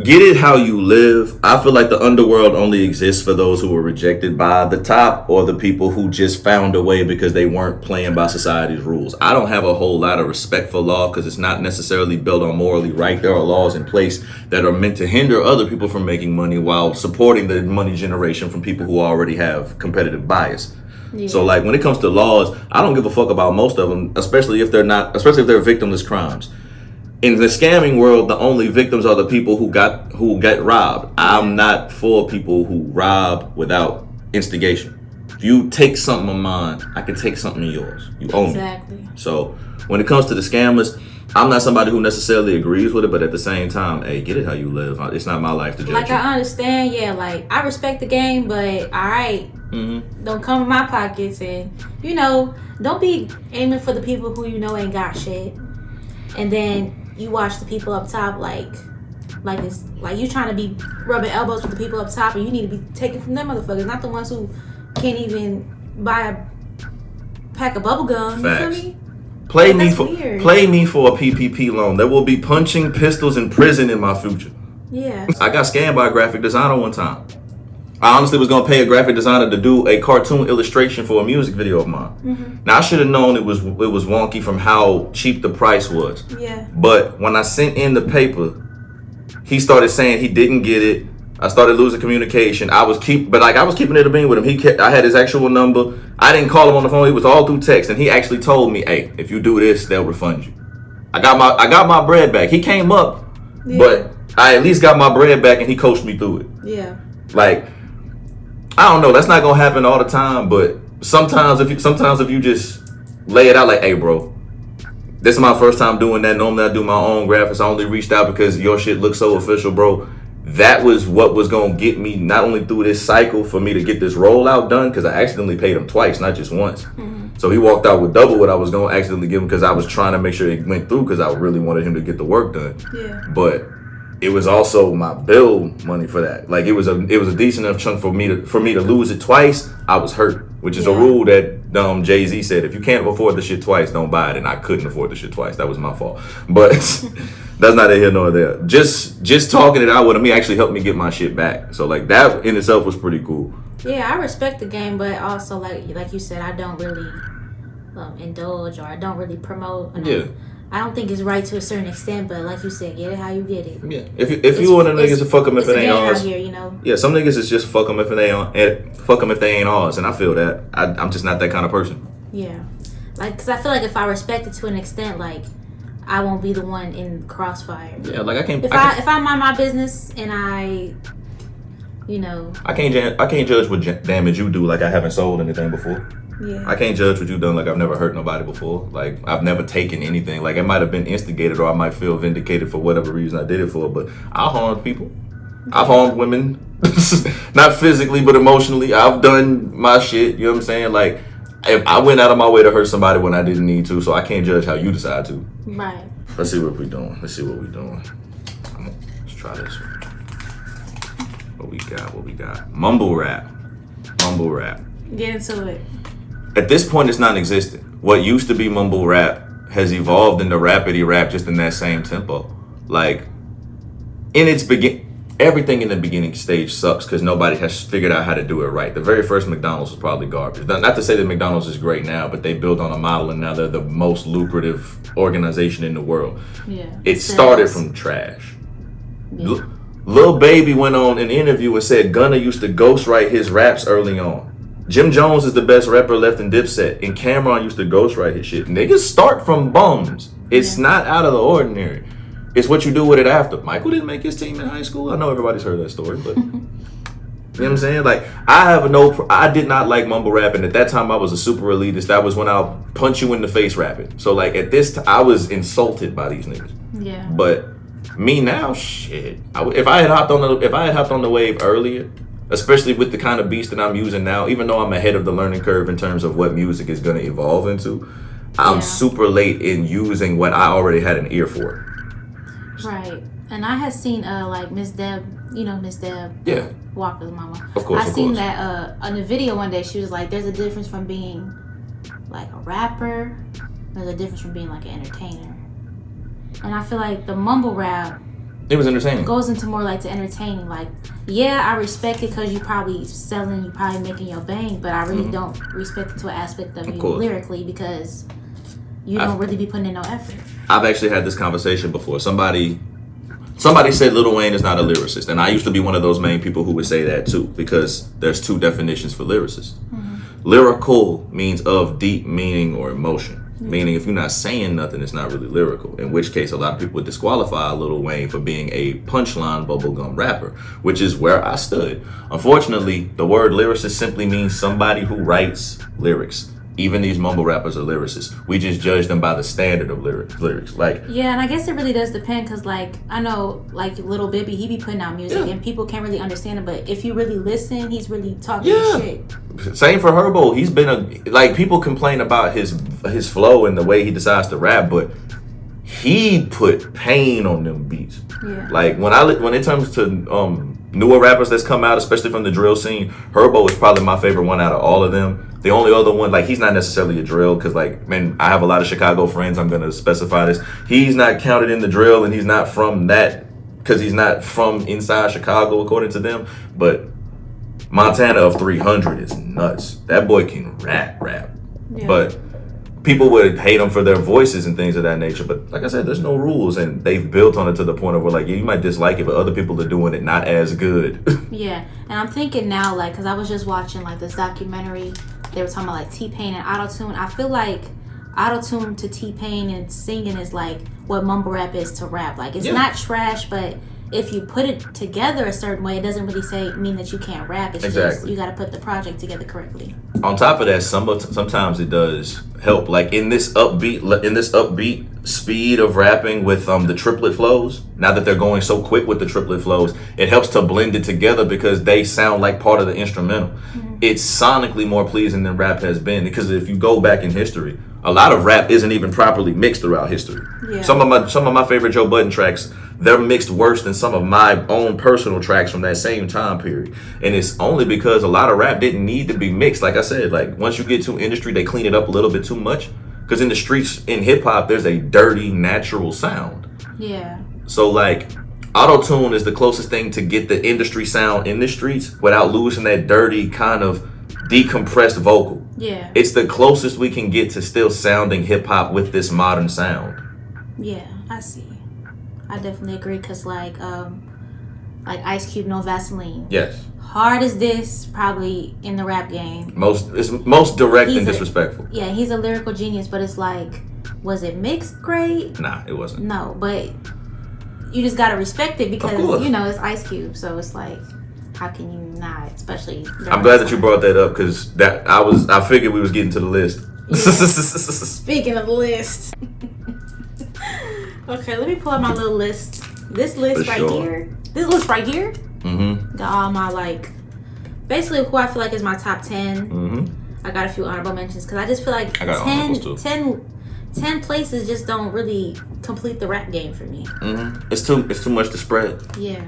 get it how you live. I feel like the underworld only exists for those who were rejected by the top or the people who just found a way because they weren't playing by society's rules. I don't have a whole lot of respect for law because it's not necessarily built on morally right. There are laws in place that are meant to hinder other people from making money while supporting the money generation from people who already have competitive bias. Yeah. So like when it comes to laws, I don't give a fuck about most of them, especially if they're victimless crimes. In the scamming world, the only victims are the people who get robbed. I'm not for people who rob without instigation. You take something of mine, I can take something of yours. You own Exactly. it. So when it comes to the scammers, I'm not somebody who necessarily agrees with it, but at the same time, hey, get it how you live. It's not my life to judge Like, you. I understand, yeah, like, I respect the game, but alright, don't come in my pockets, and, you know, don't be aiming for the people who you know ain't got shit. And then you watch the people up top, like it's like you trying to be rubbing elbows with the people up top, and you need to be taking from them motherfuckers, not the ones who can't even buy a pack of bubble gum. You feel me? Play Like, me that's for weird. play me for a PPP loan. There will be punching pistols in prison in my future. Yeah. I got scammed by a graphic designer one time. I honestly was gonna pay a graphic designer to do a cartoon illustration for a music video of mine. Now I should have known it was wonky from how cheap the price was. Yeah. But when I sent in the paper, he started saying he didn't get it. I started losing communication. I was keeping it a bean with him. I had his actual number. I didn't call him on the phone. It was all through text, and he actually told me, "Hey, if you do this, they'll refund you." I got my bread back. He came up, but I at least got my bread back, and he coached me through it. Yeah. Like, I don't know. That's not gonna happen all the time, but sometimes if you just lay it out like, "Hey, bro, this is my first time doing that. Normally I do my own graphics. I only reached out because your shit looks so official, bro." That was what was gonna get me not only through this cycle for me to get this rollout done, because I accidentally paid him twice, not just once. So he walked out with double what I was gonna accidentally give him, because I was trying to make sure it went through, because I really wanted him to get the work done. Yeah. But it was also my bill money for that. Like, it was a decent enough chunk for me to lose it twice. I was hurt, which is a rule that Jay-Z said, if you can't afford the shit twice, don't buy it. And I couldn't afford the shit twice. That was my fault. But that's neither here nor there. Just talking it out with him, he actually helped me get my shit back. So like, that in itself was pretty cool. Yeah, I respect the game, but also like you said, I don't really indulge, or I don't really promote. I don't think it's right to a certain extent, but like you said, get it how you get it. Yeah. If you want the niggas to fuck them if it ain't ours. Here, you know? Yeah, some niggas is just fuck them if they ain't ours, and I feel that. I'm just not that kind of person. Yeah, like, cause I feel like if I respect it to an extent, like, I won't be the one in crossfire. Yeah, like I can't. If I mind my business and I can't judge what damage you do. Like, I haven't sold anything before. Yeah. I can't judge what you've done. Like, I've never hurt nobody before. Like, I've never taken anything. Like, it might have been instigated, or I might feel vindicated for whatever reason I did it for. But I harmed people. I've harmed women, not physically but emotionally. I've done my shit. You know what I'm saying? Like, if I went out of my way to hurt somebody when I didn't need to, so I can't judge how you decide to. Right. Let's see what we're doing. Let's try this one. What we got? Mumble rap. Get into it. At this point, it's non-existent. What used to be mumble rap has evolved into rapidy rap, just in that same tempo. Like, everything in the beginning stage sucks because nobody has figured out how to do it right. The very first McDonald's was probably garbage. Not to say that McDonald's is great now, but they built on a model, and now they're the most lucrative organization in the world. Yeah. It started from trash. Yeah. Lil Baby went on an interview and said Gunna used to ghostwrite his raps early on. Jim Jones is the best rapper left in Dipset, and Cameron used to ghostwrite his shit. Niggas start from bums. It's not out of the ordinary. It's what you do with it after. Michael didn't make his team in high school. I know everybody's heard that story, but you know what I'm saying? Like, I did not like mumble rap, and at that time I was a super elitist. That was when I'll punch you in the face rapping. So like, at this time, I was insulted by these niggas. Yeah. But me now, shit. If I had hopped on the wave earlier, especially with the kind of beats that I'm using now, even though I'm ahead of the learning curve in terms of what music is going to evolve into, I'm super late in using what I already had an ear for. Right. And I had seen like Miss Deb, Miss Deb. Yeah. Walker's mama. Of course. I seen that on the video one day. She was like, "There's a difference from being like a rapper. There's a difference from being like an entertainer." And I feel like the mumble rap, it was entertaining. Goes into more like to entertaining. Like, yeah, I respect it because you probably selling, you probably making your bank, but I really don't respect it to an aspect of you lyrically, because you don't really be putting in no effort. I've actually had this conversation before. Somebody said Lil Wayne is not a lyricist, and I used to be one of those main people who would say that too, because there's two definitions for lyricist. Lyrical means of deep meaning or emotion. Meaning, if you're not saying nothing, it's not really lyrical. In which case, a lot of people would disqualify Lil Wayne for being a punchline bubblegum rapper, which is where I stood. Unfortunately, the word lyricist simply means somebody who writes lyrics. Even these mumble rappers are lyricists. We just judge them by the standard of lyrics. Like, yeah, and I guess it really does depend, because like I know like Little Bibby, he be putting out music and people can't really understand it, but if you really listen, he's really talking shit. Same for Herbo. He's been like, people complain about his flow and the way he decides to rap, but he put pain on them beats. Yeah. Like when it comes to newer rappers that's come out, especially from the drill scene, Herbo is probably my favorite one out of all of them. The only other one, like, he's not necessarily a drill, because, like, man, I have a lot of Chicago friends. I'm going to specify this. He's not counted in the drill, and he's not from that, because he's not from inside Chicago, according to them. But Montana of 300 is nuts. That boy can rap. Yeah. But people would hate him for their voices and things of that nature. But like I said, there's no rules, and they've built on it to the point of where, like, yeah, you might dislike it, but other people are doing it not as good. Yeah, and I'm thinking now, like, because I was just watching, like, this documentary. They were talking about like T-Pain and autotune. I feel like autotune to T-Pain and singing is like what mumble rap is to rap. Like, it's not trash, but if you put it together a certain way, it doesn't really mean that you can't rap. It's just you got to put the project together correctly. On top of that, sometimes it does help. Like in this upbeat speed of rapping with the triplet flows. Now that they're going so quick with the triplet flows, it helps to blend it together because they sound like part of the instrumental. Mm-hmm. It's sonically more pleasing than rap has been, because if you go back in history, a lot of rap isn't even properly mixed throughout history. Yeah. Some of my favorite Joe Budden tracks, they're mixed worse than some of my own personal tracks from that same time period. And it's only because a lot of rap didn't need to be mixed. Like I said, like once you get to industry, they clean it up a little bit too much. Because in the streets, in hip hop, there's a dirty, natural sound. Yeah. So like, auto-tune is the closest thing to get the industry sound in the streets without losing that dirty kind of decompressed vocal. Yeah. It's the closest we can get to still sounding hip hop with this modern sound. Yeah, I see. I definitely agree, because like Ice Cube, No Vaseline. Yes. Hard as this, probably in the rap game. It's most direct and disrespectful. Yeah, he's a lyrical genius, but it's like, was it mixed great? Nah, it wasn't. No, but you just gotta respect it because you know it's Ice Cube, so it's like, how can you not? Especially. I'm glad that you brought that up, because I figured we was getting to the list. Yeah. Speaking of the list. Okay, let me pull up my little list. This list here. This list right here. Mm-hmm. Got all my, like, basically who I feel like is my top 10. Mm-hmm. I got a few honorable mentions because I just feel like 10 places just don't really complete the rap game for me. Mm-hmm. It's too much to spread. Yeah.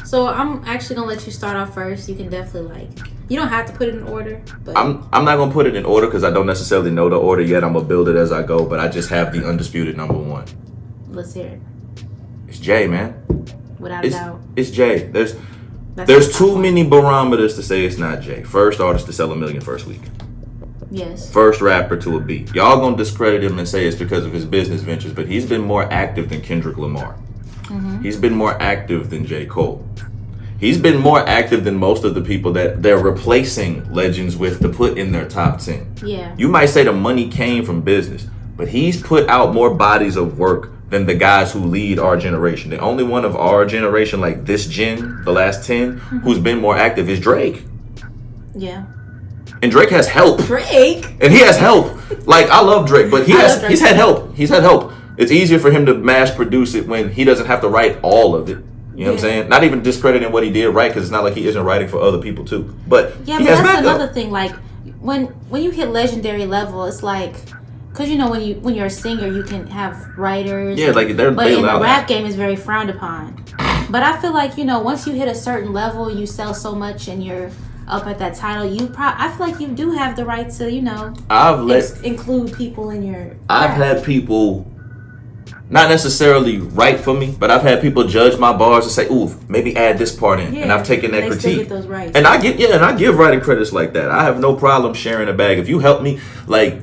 So I'm actually gonna let you start off first. You can definitely you don't have to put it in order. But I'm not gonna put it in order because I don't necessarily know the order yet. I'm gonna build it as I go, but I just have the undisputed number one. Let's hear it. It's Jay, man. Without a doubt. It's Jay. There's too many barometers to say it's not Jay. First artist to sell 1 million first week. Yes. First rapper to a beat. Y'all gonna discredit him and say it's because of his business ventures, but he's been more active than Kendrick Lamar. Mm-hmm. He's been more active than J. Cole. He's been more active than most of the people that they're replacing legends with to put in their top 10. Yeah. You might say the money came from business, but he's put out more bodies of work than the guys who lead our generation. The only one of our generation, like this gen, the last 10, who's been more active is Drake. Yeah. And Drake has help. Drake? And he has help. Like, I love Drake, but he's had help. He's had help. It's easier for him to mass produce it when he doesn't have to write all of it. You know what I'm saying? Not even discrediting what he did right, because it's not like he isn't writing for other people too. But yeah, but that's another thing. Like when you hit legendary level, it's like, because you know when you're a singer, you can have writers. Yeah, like but in the rap game, is very frowned upon. But I feel like, you know, once you hit a certain level, you sell so much, and you're up at that title, I feel like you do have the right to, you know, include people in your. I've had people. Not necessarily right for me, but I've had people judge my bars and say, "Ooh, maybe add this part in," and I've taken that critique. Still get those rights. And I give writing credits like that. I have no problem sharing a bag. If you help me, like,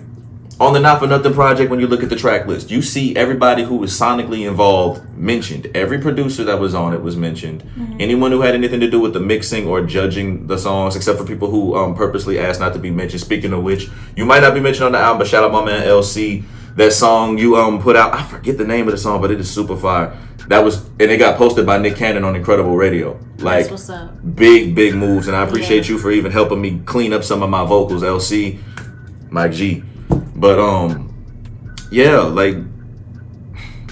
On the Not For Nothing project, when you look at the track list, you see everybody who was sonically involved mentioned. Every producer that was on it was mentioned. Anyone who had anything to do with the mixing or judging the songs, except for people who purposely asked not to be mentioned. Speaking of which, you might not be mentioned on the album, but shout out my man LC. That song you put out, I forget the name of the song, but it is super fire. That was, and it got posted by Nick Cannon on Incredible Radio. Like, That's what's up. big moves, and I appreciate you for even helping me clean up some of my vocals, LC, Mike G. But yeah, like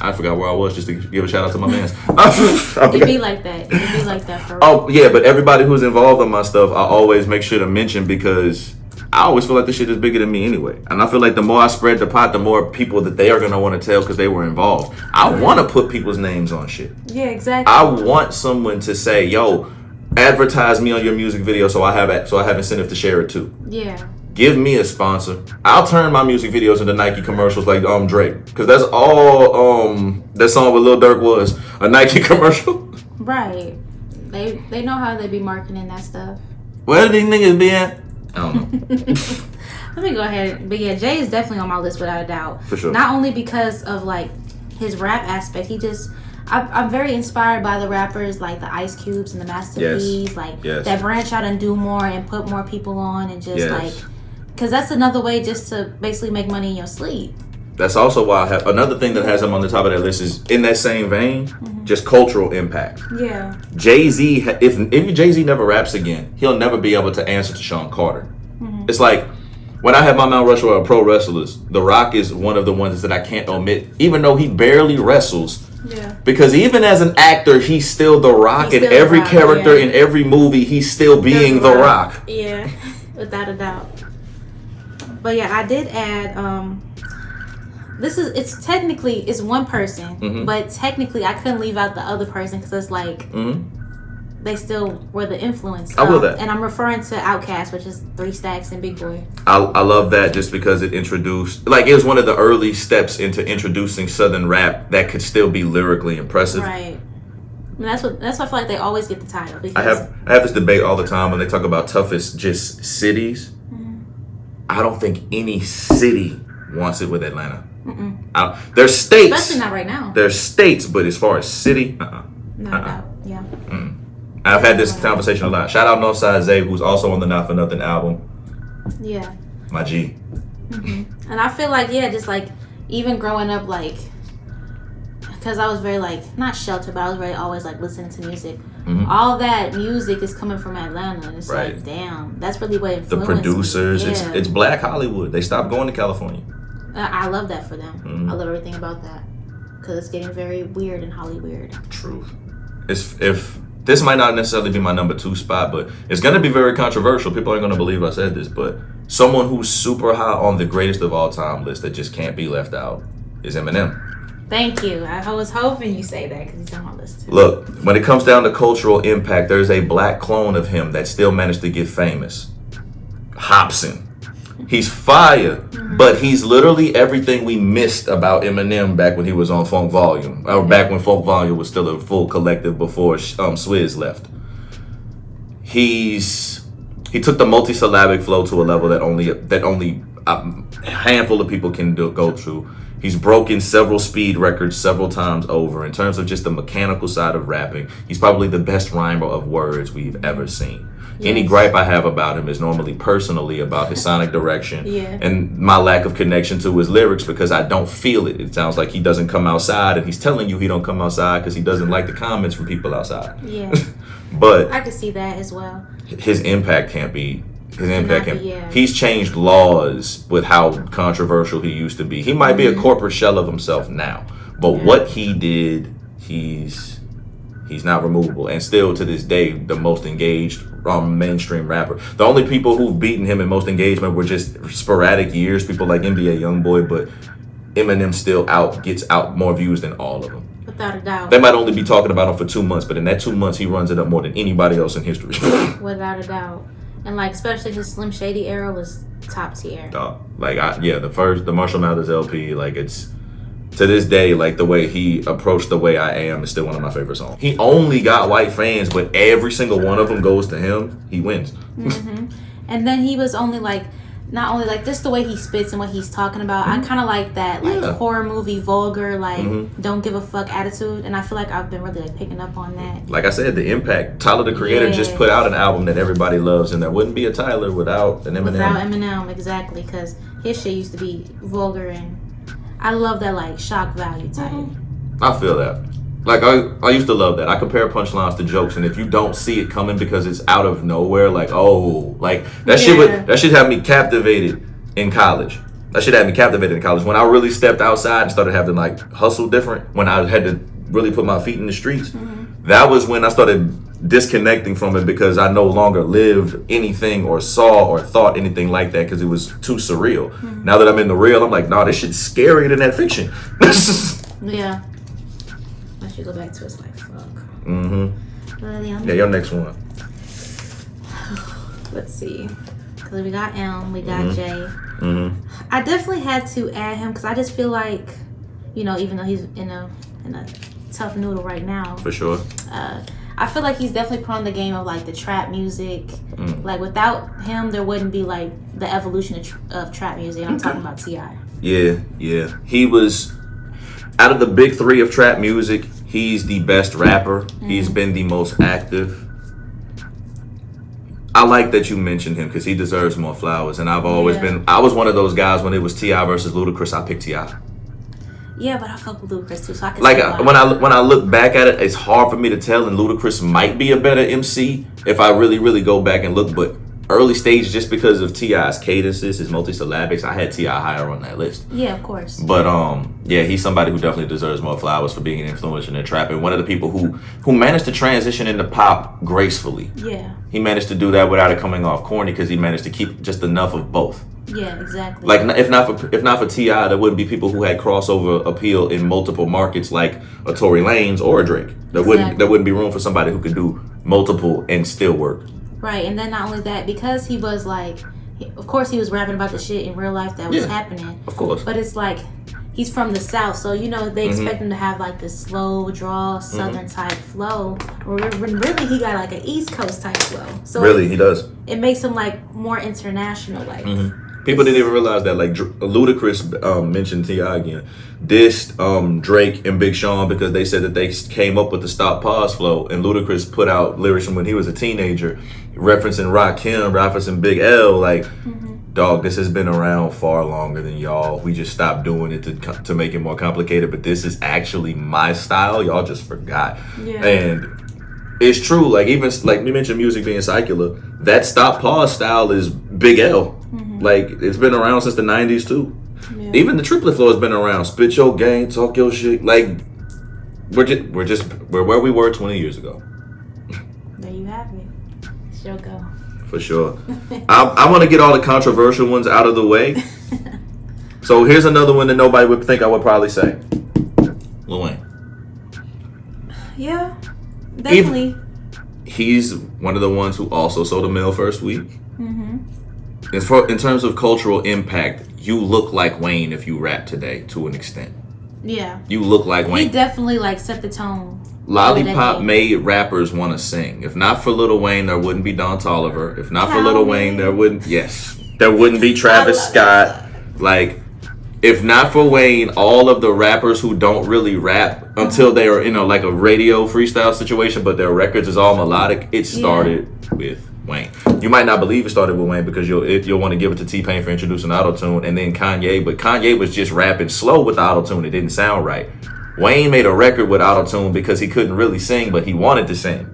I forgot where I was, just to give a shout out to my mans. It be like that. It be like that for real. Oh yeah, but everybody who's involved in my stuff, I always make sure to mention, because I always feel like this shit is bigger than me anyway. And I feel like the more I spread the pot, the more people that they are gonna want to tell because they were involved. I want to put people's names on shit. Yeah, exactly. I want someone to say, "Yo, advertise me on your music video," so I have incentive to share it too. Yeah. Give me a sponsor. I'll turn my music videos into Nike commercials like Drake, because that's all that song with Lil Durk was, a Nike commercial. Right. They know how they be marketing that stuff. Where do these niggas be at? I don't know. Let me go ahead. But yeah, Jay is definitely on my list without a doubt. For sure. Not only because of like his rap aspect, I'm very inspired by the rappers like the Ice Cubes and the Master P's, like that branch out and do more and put more people on and just like, because that's another way just to basically make money in your sleep. That's also why I have another thing that has him on the top of that list is in that same vein, just cultural impact. Yeah. Jay-Z, if Jay-Z never raps again, he'll never be able to answer to Sean Carter. It's like when I had my Mount Rushmore of pro wrestlers, The Rock is one of the ones that I can't omit, even though he barely wrestles. Yeah. Because even as an actor, he's still The Rock. In every character, in every movie, he's still being The Rock. Yeah, without a doubt. But yeah, I did add. It's technically one person, but technically I couldn't leave out the other person because it's like they still were the influence. I will that, and I'm referring to Outkast, which is 3 Stacks and Big Boy. I love that just because it introduced, like, it was one of the early steps into introducing Southern rap that could still be lyrically impressive. Right. I mean, that's why I feel like they always get the title. Because I have this debate all the time when they talk about toughest just cities. I don't think any city wants it with Atlanta. There's states, especially not right now. There's states, but as far as city, Not doubt. Yeah. I've had this conversation a lot. Shout out Northside Zay, who's also on the Not For Nothing album. Yeah. My G. And I feel like, just like even growing up, like, because I was very like not sheltered, but I was very always like listening to music. All that music is coming from Atlanta, and it's like, damn, that's really what influenced the producers. me. It's Black Hollywood. They stopped going to California. I love that for them. I love everything about that because it's getting very weird and Hollywood. Truth. If this might not necessarily be my number 2 spot, but it's gonna be very controversial. People aren't gonna believe I said this, but someone who's super high on the greatest of all time list that just can't be left out is Eminem. Thank you. I was hoping you say that because he's on my list too. Look, when it comes down to cultural impact, there's a black clone of him that still managed to get famous. Hobson. He's fire, but he's literally everything we missed about Eminem back when he was on Funk Volume, or back when Funk Volume was still a full collective before Swizz left. He took the multisyllabic flow to a level that only a handful of people can go through. He's broken several speed records several times over. In terms of just the mechanical side of rapping, he's probably the best rhymer of words we've ever seen. Any gripe I have about him is normally personally about his sonic direction and my lack of connection to his lyrics because I don't feel it. It sounds like he doesn't come outside, and he's telling you he don't come outside because he doesn't like the comments from people outside. Yeah. But I could see that as well. His impact can't be. He's changed laws with how controversial he used to be. He might be a corporate shell of himself now, but what he did, he's not removable, and still to this day the most engaged mainstream rapper. The only people who've beaten him in most engagement were just sporadic years, people like NBA YoungBoy, but Eminem still gets out more views than all of them. Without a doubt. They might only be talking about him for 2 months, but in that 2 months he runs it up more than anybody else in history. Without a doubt. And like especially his Slim Shady era was top tier. The Marshall Mathers LP, like, it's to this day, like, the way he approached The Way I Am is still one of my favorite songs. He only got white fans, but every single one of them goes to him. He wins. And then he was only like, not only like just the way he spits and what he's talking about, I kind of like that like horror movie vulgar like don't give a fuck attitude, and I feel like I've been really like picking up on that. Like I said, the impact. Tyler the Creator just put out an album that everybody loves, and there wouldn't be a Tyler without an Eminem. Without Eminem, exactly, because his shit used to be vulgar, and I love that like shock value type. I feel that. Like I used to love that. I compare punchlines to jokes, and if you don't see it coming because it's out of nowhere, like that shit had me captivated in college. That shit had me captivated in college. When I really stepped outside and started having to like hustle different, when I had to really put my feet in the streets, that was when I started disconnecting from it because I no longer lived anything or saw or thought anything like that because it was too surreal. Now that I'm in the real, I'm like, nah, this shit's scarier than that fiction. Yeah. I should go back to it's like fuck. Yeah, your next one. Let's see. Because we got M, we got J. I definitely had to add him because I just feel like, you know, even though he's in a tough noodle right now. For sure. I feel like he's definitely put on the game of like the trap music. Like without him, there wouldn't be like the evolution of trap music. I'm talking about T.I. Yeah. He was, out of the big three of trap music, he's the best rapper. He's been the most active. I like that you mentioned him because he deserves more flowers. And I've always been, I was one of those guys when it was T.I. versus Ludacris, I picked T.I. Yeah, but I fuck with Ludacris too, so I can like when I look back at it, it's hard for me to tell, and Ludacris might be a better MC if I really go back and look. But early stage, just because of T.I.'s cadences, his multisyllabics, I had T.I. higher on that list. Yeah, of course. But yeah, he's somebody who definitely deserves more flowers for being an influence in trap, and one of the people who managed to transition into pop gracefully. Yeah. He managed to do that without it coming off corny because he managed to keep just enough of both. Yeah, exactly. Like if not for T.I., there wouldn't be people who had crossover appeal in multiple markets like a Tory Lanez or a Drake. There wouldn't be room for somebody who could do multiple and still work. Right, and then not only that, because he was like, of course he was rapping about the shit in real life that was happening. Of course. But it's like, he's from the South, so you know they expect him to have like this slow draw, Southern type flow. When really he got like an East Coast type flow. So really, he does. It makes him like more international, like. People didn't even realize that. Like Ludacris mentioned T.I. again, dissed Drake and Big Sean because they said that they came up with the stop pause flow, and Ludacris put out lyrics from when he was a teenager, referencing Rakim, referencing Big L. Like, dog, this has been around far longer than y'all. We just stopped doing it to make it more complicated. But this is actually my style. Y'all just forgot. Yeah. And it's true. Like even like we mentioned, music being secular. That stop pause style is Big L. Like, it's been around since the 90s, too. Yeah. Even the triplet flow has been around. Spit your game, talk your shit. Like, we're where we were 20 years ago. There you have it. Sure go. For sure. I want to get all the controversial ones out of the way. So here's another one that nobody would think I would probably say. Lil Wayne. Yeah, definitely. He's one of the ones who also sold a mill first week. In terms of cultural impact, you look like Wayne if you rap today to an extent. Yeah. You look like Wayne. He definitely like set the tone. Lollipop made rappers want to sing. If not for Lil Wayne, there wouldn't be Don Toliver. If not for Lil Wayne, there wouldn't be Travis Scott. Like, if not for Wayne, all of the rappers who don't really rap until they are in like a radio freestyle situation, but their records is all melodic, it started with Wayne. You might not believe it started with Wayne because you'll want to give it to T-Pain for introducing auto-tune, and then Kanye, but Kanye was just rapping slow with the auto-tune. It didn't sound right. Wayne made a record with auto-tune because he couldn't really sing, but he wanted to sing.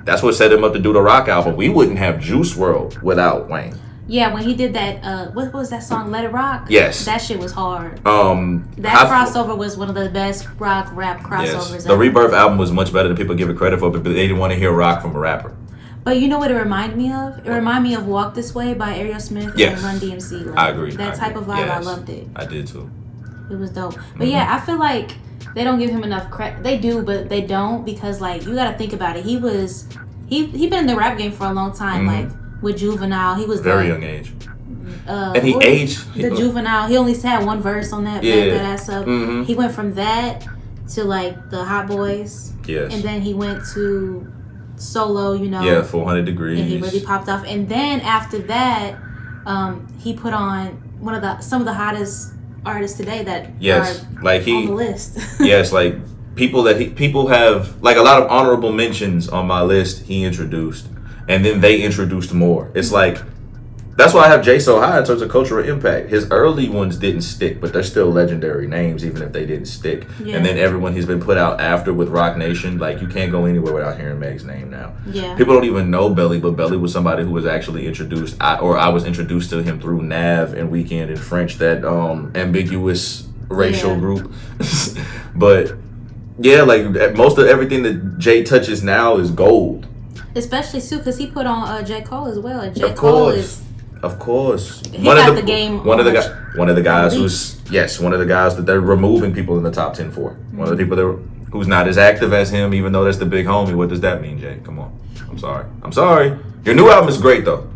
That's what set him up to do the rock album. We wouldn't have Juice WRLD without Wayne. Yeah, when he did that, what was that song, Let It Rock? Yes. That shit was hard. That crossover was one of the best rap crossovers ever. The Rebirth album was much better than people give it credit for, but they didn't want to hear rock from a rapper. But you know what it reminded me of? It reminded me of Walk This Way by Aerosmith and Run DMC. Like, I agree. That type of vibe, I loved it. I did too. It was dope. But yeah, I feel like they don't give him enough credit. They do, but they don't, because like you got to think about it. He been in the rap game for a long time. Like with Juvenile, he was very young age. And he aged. The Juvenile, he only had one verse on that. That ass up. He went from that to like the Hot Boys. Yes. And then he went to Solo, 400 Degrees. And he really popped off. And then after that, he put on some of the hottest artists today that Yes, are like on the list. yes, like people have like a lot of honorable mentions on my list. He introduced, and then they introduced more. It's like that's why I have Jay so high in terms of cultural impact. His early ones didn't stick, but they're still legendary names, even if they didn't stick. Yeah. And then everyone he's been put out after with Rock Nation, like you can't go anywhere without hearing Meg's name now. Yeah. People don't even know Belly, but Belly was somebody who was actually introduced, I was introduced to him through Nav and Weekend in French, that ambiguous racial group. But yeah, like most of everything that Jay touches now is gold. Especially too, because he put on J. Cole as well. And J. Of Cole course. is. Of course, He got the game. One of the guys elite. one of the guys that they're removing people in the top 10 for. One of the people who's not as active as him, even though that's the big homie. What does that mean, Jay? Come on, I'm sorry. Your new album is great though.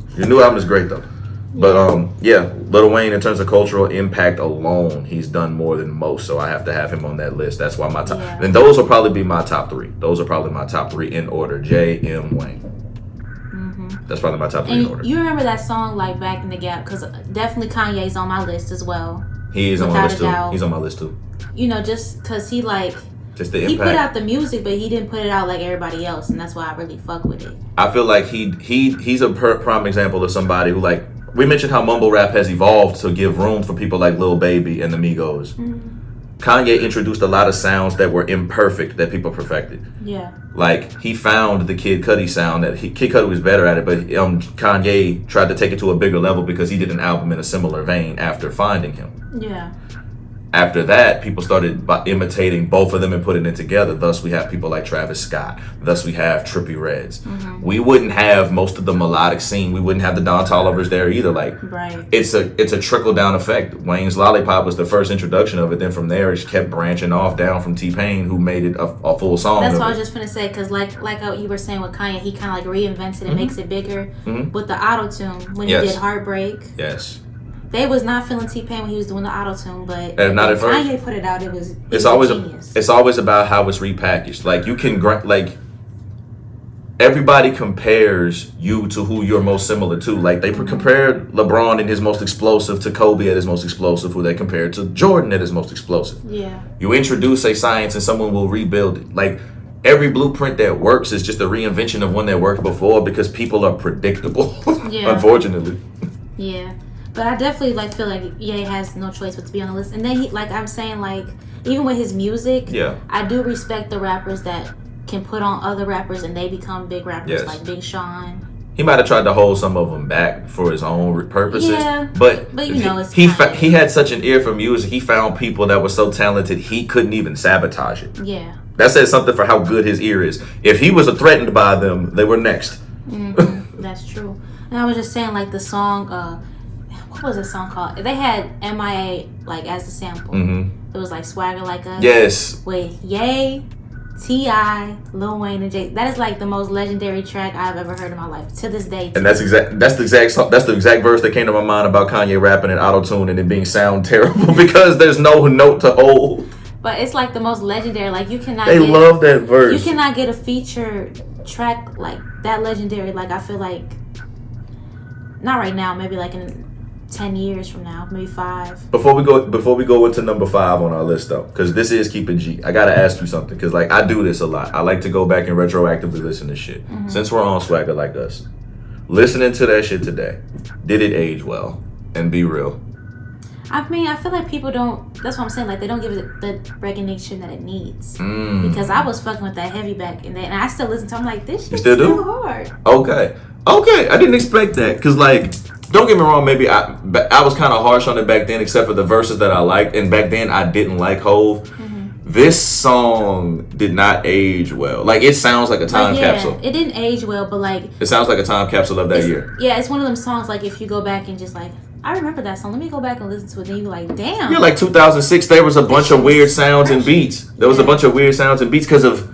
But yeah, Lil Wayne in terms of cultural impact alone, he's done more than most. So I have to have him on that list. That's why my top. Yeah. And those will probably be my top 3. Those are probably my top 3 in order. J, M, Wayne. That's probably my top 3 in order. You remember that song like Back in the Gap? Because definitely Kanye's on my list as well. He is on my Without list a too. doubt. He's on my list too. You know, just because he like Just the he impact. put out the music, but he didn't put it out like everybody else, and that's why I really fuck with it. I feel like he's a prime example of somebody who, like, we mentioned how mumble rap has evolved to give room for people like Lil Baby and the Migos. Kanye introduced a lot of sounds that were imperfect that people perfected. Yeah. Like, he found the Kid Cudi sound Kid Cudi was better at it, but Kanye tried to take it to a bigger level because he did an album in a similar vein after finding him. Yeah. After that, people started imitating both of them and putting it together. Thus, we have people like Travis Scott. Thus, we have Trippie Redds. We wouldn't have most of the melodic scene. We wouldn't have the Don Tollivers there either. Like, Right. it's a trickle down effect. Wayne's Lollipop was the first introduction of it. Then from there, it just kept branching off down from T-Pain, who made it a full song. That's of what I it. was just gonna say, because like you were saying with Kanye, he kind of like reinvents it and makes it bigger with the auto tune when he Yes. did Heartbreak. Yes. They was not feeling T-Pain when he was doing the auto tune, but And not when at first. Kanye put it out, it was It's always genius. it's always about how it's repackaged. Like, you can like everybody compares you to who you're most similar to. Like, they compared LeBron in his most explosive to Kobe at his most explosive, who they compared to Jordan at his most explosive. Yeah. You introduce a science and someone will rebuild it. Like, every blueprint that works is just a reinvention of one that worked before because people are predictable. Yeah. Unfortunately. Yeah. But I definitely like feel like Ye has no choice but to be on the list. And then he, like I'm saying, like even with his music, Yeah. I do respect the rappers that can put on other rappers and they become big rappers, Yes. like Big Sean. He might have tried to hold some of them back for his own purposes. Yeah, but you know, it's he Kanye. he had such an ear for music. He found people that were so talented he couldn't even sabotage it. Yeah. That says something for how good his ear is. If he was threatened by them, they were next. That's true. And I was just saying, like the song, what was the song called? They had MIA like as the sample. It was like Swagger Like Us. Yes. With Ye, T.I., Lil Wayne, and Jay. That is like the most legendary track I've ever heard in my life to this day. And that's the exact verse that came to my mind about Kanye rapping and auto-tune and it being sound terrible because there's no note to hold. But it's like the most legendary. Like you cannot. They love that verse. You cannot get a feature track like that legendary. Like I feel like, not right now. Maybe like in 10 years from now, maybe 5. Before we go into number 5 on our list though, because this is Keep It G, I gotta ask you something, because like I do this a lot. I like to go back and retroactively listen to shit. Since we're on Swagger Like Us, listening to that shit today, did it age well? And be real. I mean, I feel like people don't. That's what I'm saying. Like they don't give it the recognition that it needs. Because I was fucking with that heavy back, and I still listen to. I'm like, this shit's still do? so hard. Okay, I didn't expect that, because like, don't get me wrong, maybe I was kind of harsh on it back then, except for the verses that I liked, and back then I didn't like Hove. This song did not age well. Like, it sounds like a time capsule. It didn't age well, but like It sounds like a time capsule of that year. Yeah, it's one of them songs. Like if you go back and just like, I remember that song. Let me go back and listen to it. Then you like, damn. Yeah, like 2006, there was a bunch of weird sounds and beats. There was a bunch of weird sounds and beats because of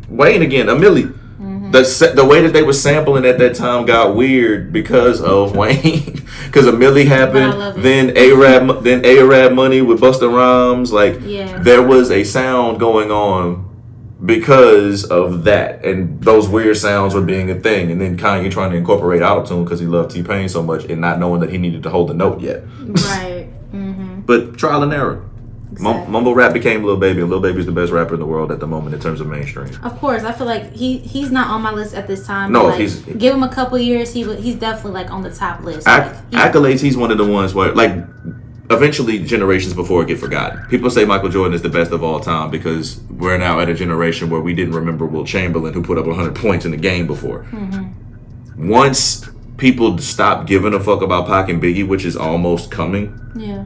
Wayne again, a Millie. The way that they were sampling at that time got weird because of Wayne. Because a Millie I happened, love it. then A-Rab Money with Busta Rhymes. Like, Yeah. there was a sound going on because of that, and those weird sounds were being a thing, and then Kanye trying to incorporate autotune because he loved T-Pain so much and not knowing that he needed to hold the note yet. Right. But trial and error. Exactly. Mumble rap became Lil Baby, and Lil Baby's the best rapper in the world at the moment in terms of mainstream. Of course, I feel like he's not on my list at this time. No, but, like, give him a couple years. He's definitely like on the top list. Accolades, he's one of the ones where like eventually generations before it get forgotten. People say Michael Jordan is the best of all time because we're now at a generation where we didn't remember Will Chamberlain, who put up 100 points in the game before. Once people stop giving a fuck about Pac and Biggie, which is almost coming. Yeah.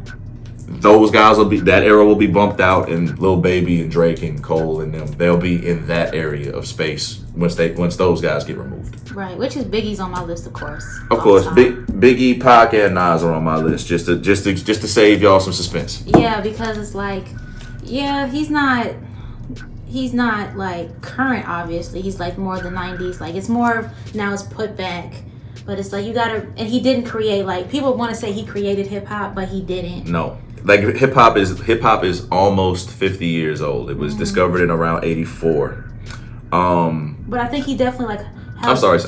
Those guys that era will be bumped out, and Lil Baby and Drake and Cole and them, they'll be in that area of space once those guys get removed. Right, which is Biggie's on my list, of course. Of course, Biggie, Pac, and Nas are on my list just to save y'all some suspense. Yeah, because it's like, yeah, he's not like current. Obviously, he's like more the '90s. Like it's more now it's put back. But it's like you gotta, and he didn't create, like people want to say he created hip hop, but he didn't. No. Like hip hop is almost 50 years old. It was discovered in around 84. But I think he definitely like. I'm sorry,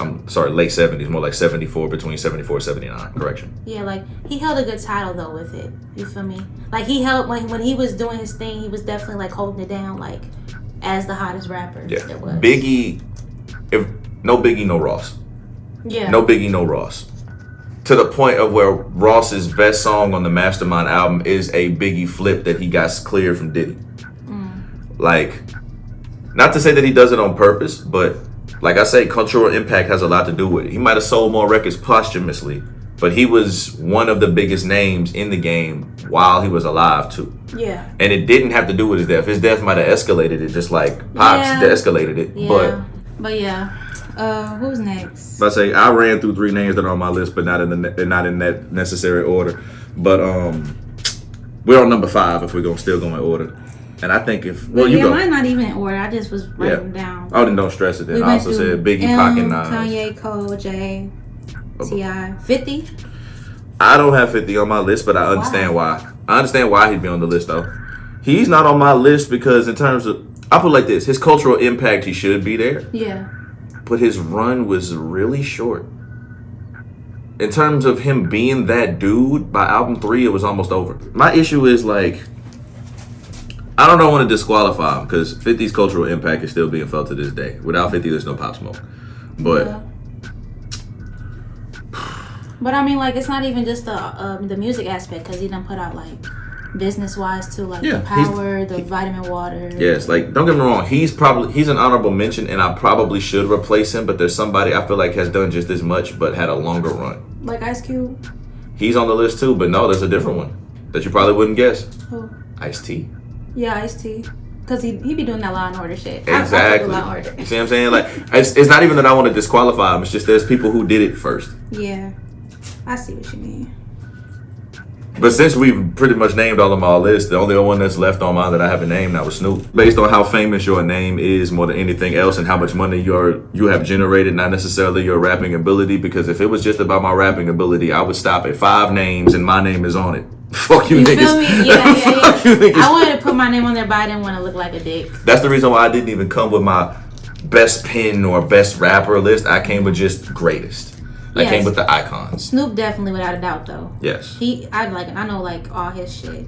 late 70s, more like 74, between 74 and 79. Correction. Yeah, like he held a good title though with it. You feel me? Like he held when he was doing his thing, he was definitely like holding it down, like as the hottest rapper. Yeah. There was. Biggie, no Biggie, no Ross. Yeah. No Biggie, no Ross. To the point of where Ross's best song on the Mastermind album is a Biggie flip that he got cleared from Diddy. Like, not to say that he does it on purpose, but like I say, cultural impact has a lot to do with it. He might have sold more records posthumously, but he was one of the biggest names in the game while he was alive too. Yeah. And it didn't have to do with his death. His death might have escalated it, just like Pops escalated it. Yeah. But yeah. Who's next? I say I ran through 3 names that are on my list, but not in that necessary order. But we're on number 5 if we're still going in order. And I think you go. Mine not even in order. I just was writing them down. Oh, then don't stress it. Then I also said Biggie, Pac, and Nas. Kanye, Cole, Jay, T.I. 50. I don't have 50 on my list, but I understand why. I understand why he'd be on the list though. He's not on my list because in terms of, I put it like this: his cultural impact, he should be there. Yeah. But his run was really short. In terms of him being that dude, by album 3, it was almost over. My issue is like, I don't want to disqualify him because 50's cultural impact is still being felt to this day. Without 50, there's no Pop Smoke. But yeah. But I mean, like, it's not even just the music aspect because he done put out like business wise too, like the Power, the Vitamin Water. Yes, like don't get me wrong, he's an honorable mention, and I probably should replace him. But there's somebody I feel like has done just as much but had a longer run. Like Ice Cube. He's on the list too, but no, there's a different one that you probably wouldn't guess. Who? Ice-T. Yeah, Ice-T. Because he be doing that Law and Order shit. Exactly. Law and Order. You see what I'm saying? Like it's not even that I want to disqualify him. It's just there's people who did it first. Yeah, I see what you mean. But since we've pretty much named all of my list, the only one that's left on mine that I haven't named now was Snoop. Based on how famous your name is more than anything else and how much money you have generated, not necessarily your rapping ability, because if it was just about my rapping ability, I would stop at 5 names and my name is on it. Fuck you, niggas. Feel me? Yeah. Fuck you, niggas. I wanted to put my name on there, but I didn't want to look like a dick. That's the reason why I didn't even come with my best pen or best rapper list. I came with just greatest. I came with the icons. Snoop definitely, without a doubt, though. Yes. I know like all his shit.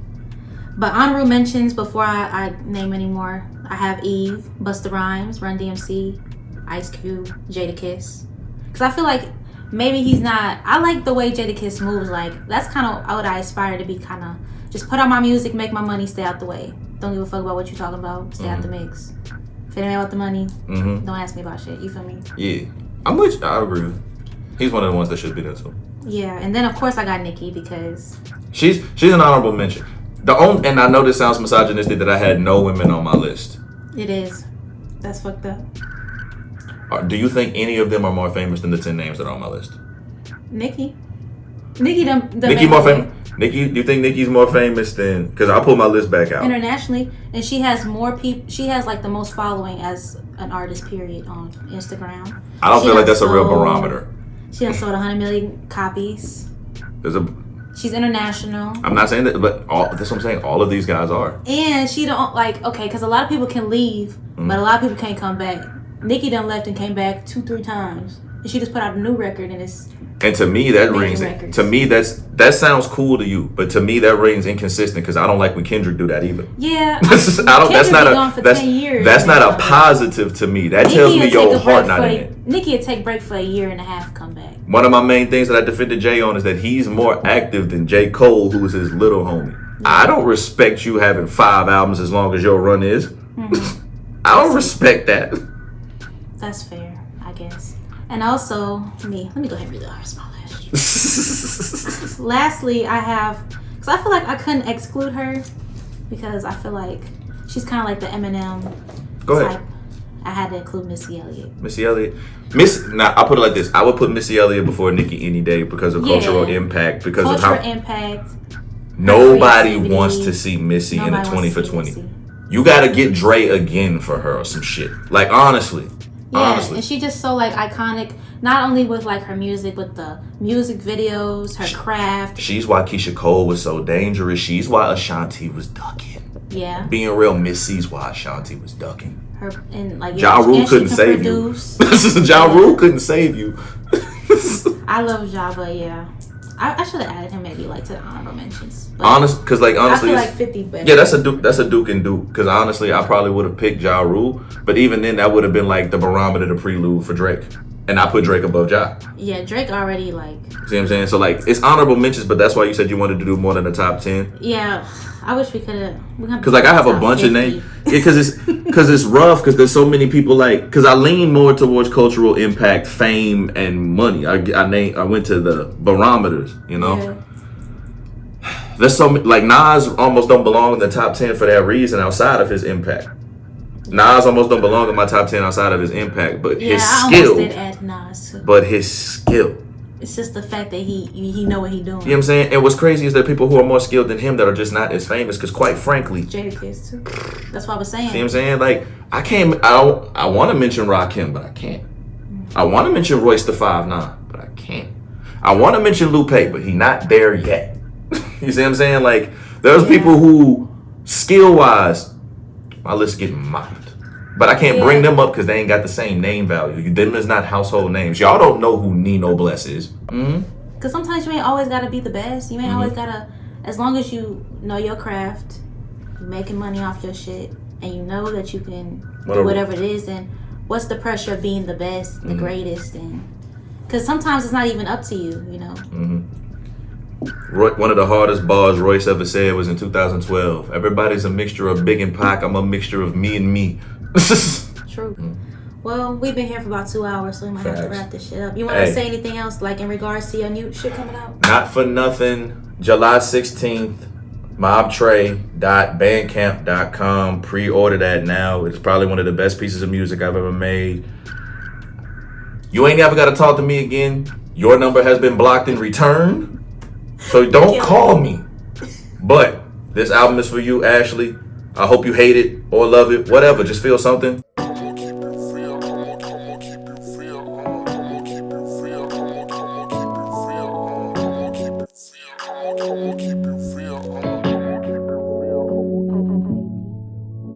But honorable mentions before I name any more. I have Eve, Busta Rhymes, Run DMC, Ice Cube, Jadakiss. Because I feel like maybe he's not. I like the way Jadakiss moves. Like that's kind of what I aspire to be. Kind of just put out my music, make my money, stay out the way. Don't give a fuck about what you're talking about. Stay out the mix. If it ain't about the money, don't ask me about shit. You feel me? Yeah, I agree with you. He's one of the ones that should be there too. Yeah, and then of course I got Nicki because she's an honorable mention. And I know this sounds misogynistic that I had no women on my list. It is. That's fucked up. Do you think any of them are more famous than the 10 names that are on my list? Nicki more famous. Nicki, do you think Nicki's more famous than? Because I'll pull my list back out. Internationally, and she has more people. She has like the most following as an artist. Period on Instagram. I don't feel like that's a real barometer. She has sold 100 million copies. She's international. I'm not saying that, but that's what I'm saying. All of these guys are. And she don't like, okay, because a lot of people can leave, but a lot of people can't come back. Nicki done left and came back 2-3 times. And she just put out a new record and it's... And to me, that rings. Records. To me, that sounds cool to you, but to me, that rings inconsistent because I don't like when Kendrick do that either. Yeah, That's not a positive to me. That tells me your heart not in it. Nicki would take break for a year and a half, come back. One of my main things that I defended Jay on is that he's more active than J. Cole, who is his little homie. Yeah. I don't respect you having 5 albums as long as your run is. Mm-hmm. I don't respect that. That's fair, I guess. And also, let me go ahead and read the rest of my list. Lastly, I have, because I feel like I couldn't exclude her because I feel like she's kind of like the Eminem type. I had to include Missy Elliott. Missy Elliott. I'll put it like this. I would put Missy Elliott before Nicki any day because of cultural impact. Because of how impact. Nobody wants to see Missy in a 20 for 20. You got to get Dre again for her or some shit. Like, honestly. Yeah, honestly. And she just so like iconic, not only with like her music, but the music videos, her craft. She's why Keisha Cole was so dangerous. She's why Ashanti was ducking. Yeah. Being real, Missy's why Ashanti was ducking. Her and like Ja Rule couldn't save you. Ja Rule couldn't save you. I love Ja, but yeah. I should have added him maybe like to the honorable mentions. Because honestly, I feel like 50 better. Yeah, that's a Duke and Duke. Because honestly, I probably would have picked Ja Rule, but even then, that would have been like the barometer, the prelude for Drake, and I put Drake above Ja. Yeah, Drake already like. See what I'm saying? So like, it's honorable mentions, but that's why you said you wanted to do more than the top 10. Yeah, I wish we could have. Because like I have a bunch 50. Of names. Yeah, because it's rough. Because there's so many people like. Because I lean more towards cultural impact, fame, and money. I went to the barometers. You know. Yeah. There's so many, like Nas almost don't belong in the top 10 for that reason outside of his impact. Nas almost don't belong in my top 10 outside of his impact, but his skill. I almost did add Nas too. But his skill. It's just the fact that he know what he doing. You know what I'm saying? And what's crazy is there are people who are more skilled than him that are just not as famous. Because quite frankly, Jadakiss too. That's what I was saying. See what I'm saying? Like I want to mention Rakim, but I can't. I want to mention Royce the 5'9", but I can't. I want to mention Lupe, but he not there yet. You see what I'm saying? Like there's people who skill wise, my list getting mocked. But I can't bring them up because they ain't got the same name value. Them is not household names. Y'all don't know who Nino Bless is. Because sometimes you ain't always got to be the best. You ain't always got to, as long as you know your craft, you're making money off your shit, and you know that you can do whatever it is, then what's the pressure of being the best, the greatest? And because sometimes it's not even up to you, you know? One of the hardest bars Royce ever said was in 2012. Everybody's a mixture of Big and Pac. I'm a mixture of me and me. True. Well, we've been here for about 2 hours, so we might have to wrap this shit up. You want to say anything else, like in regards to your new shit coming out? Not for nothing. July 16th, mobtrey.bandcamp.com. Pre-order that now. It's probably one of the best pieces of music I've ever made. You ain't ever got to talk to me again. Your number has been blocked in return. So don't call me. But this album is for you, Ashley. I hope you hate it or love it. Whatever. Just feel something.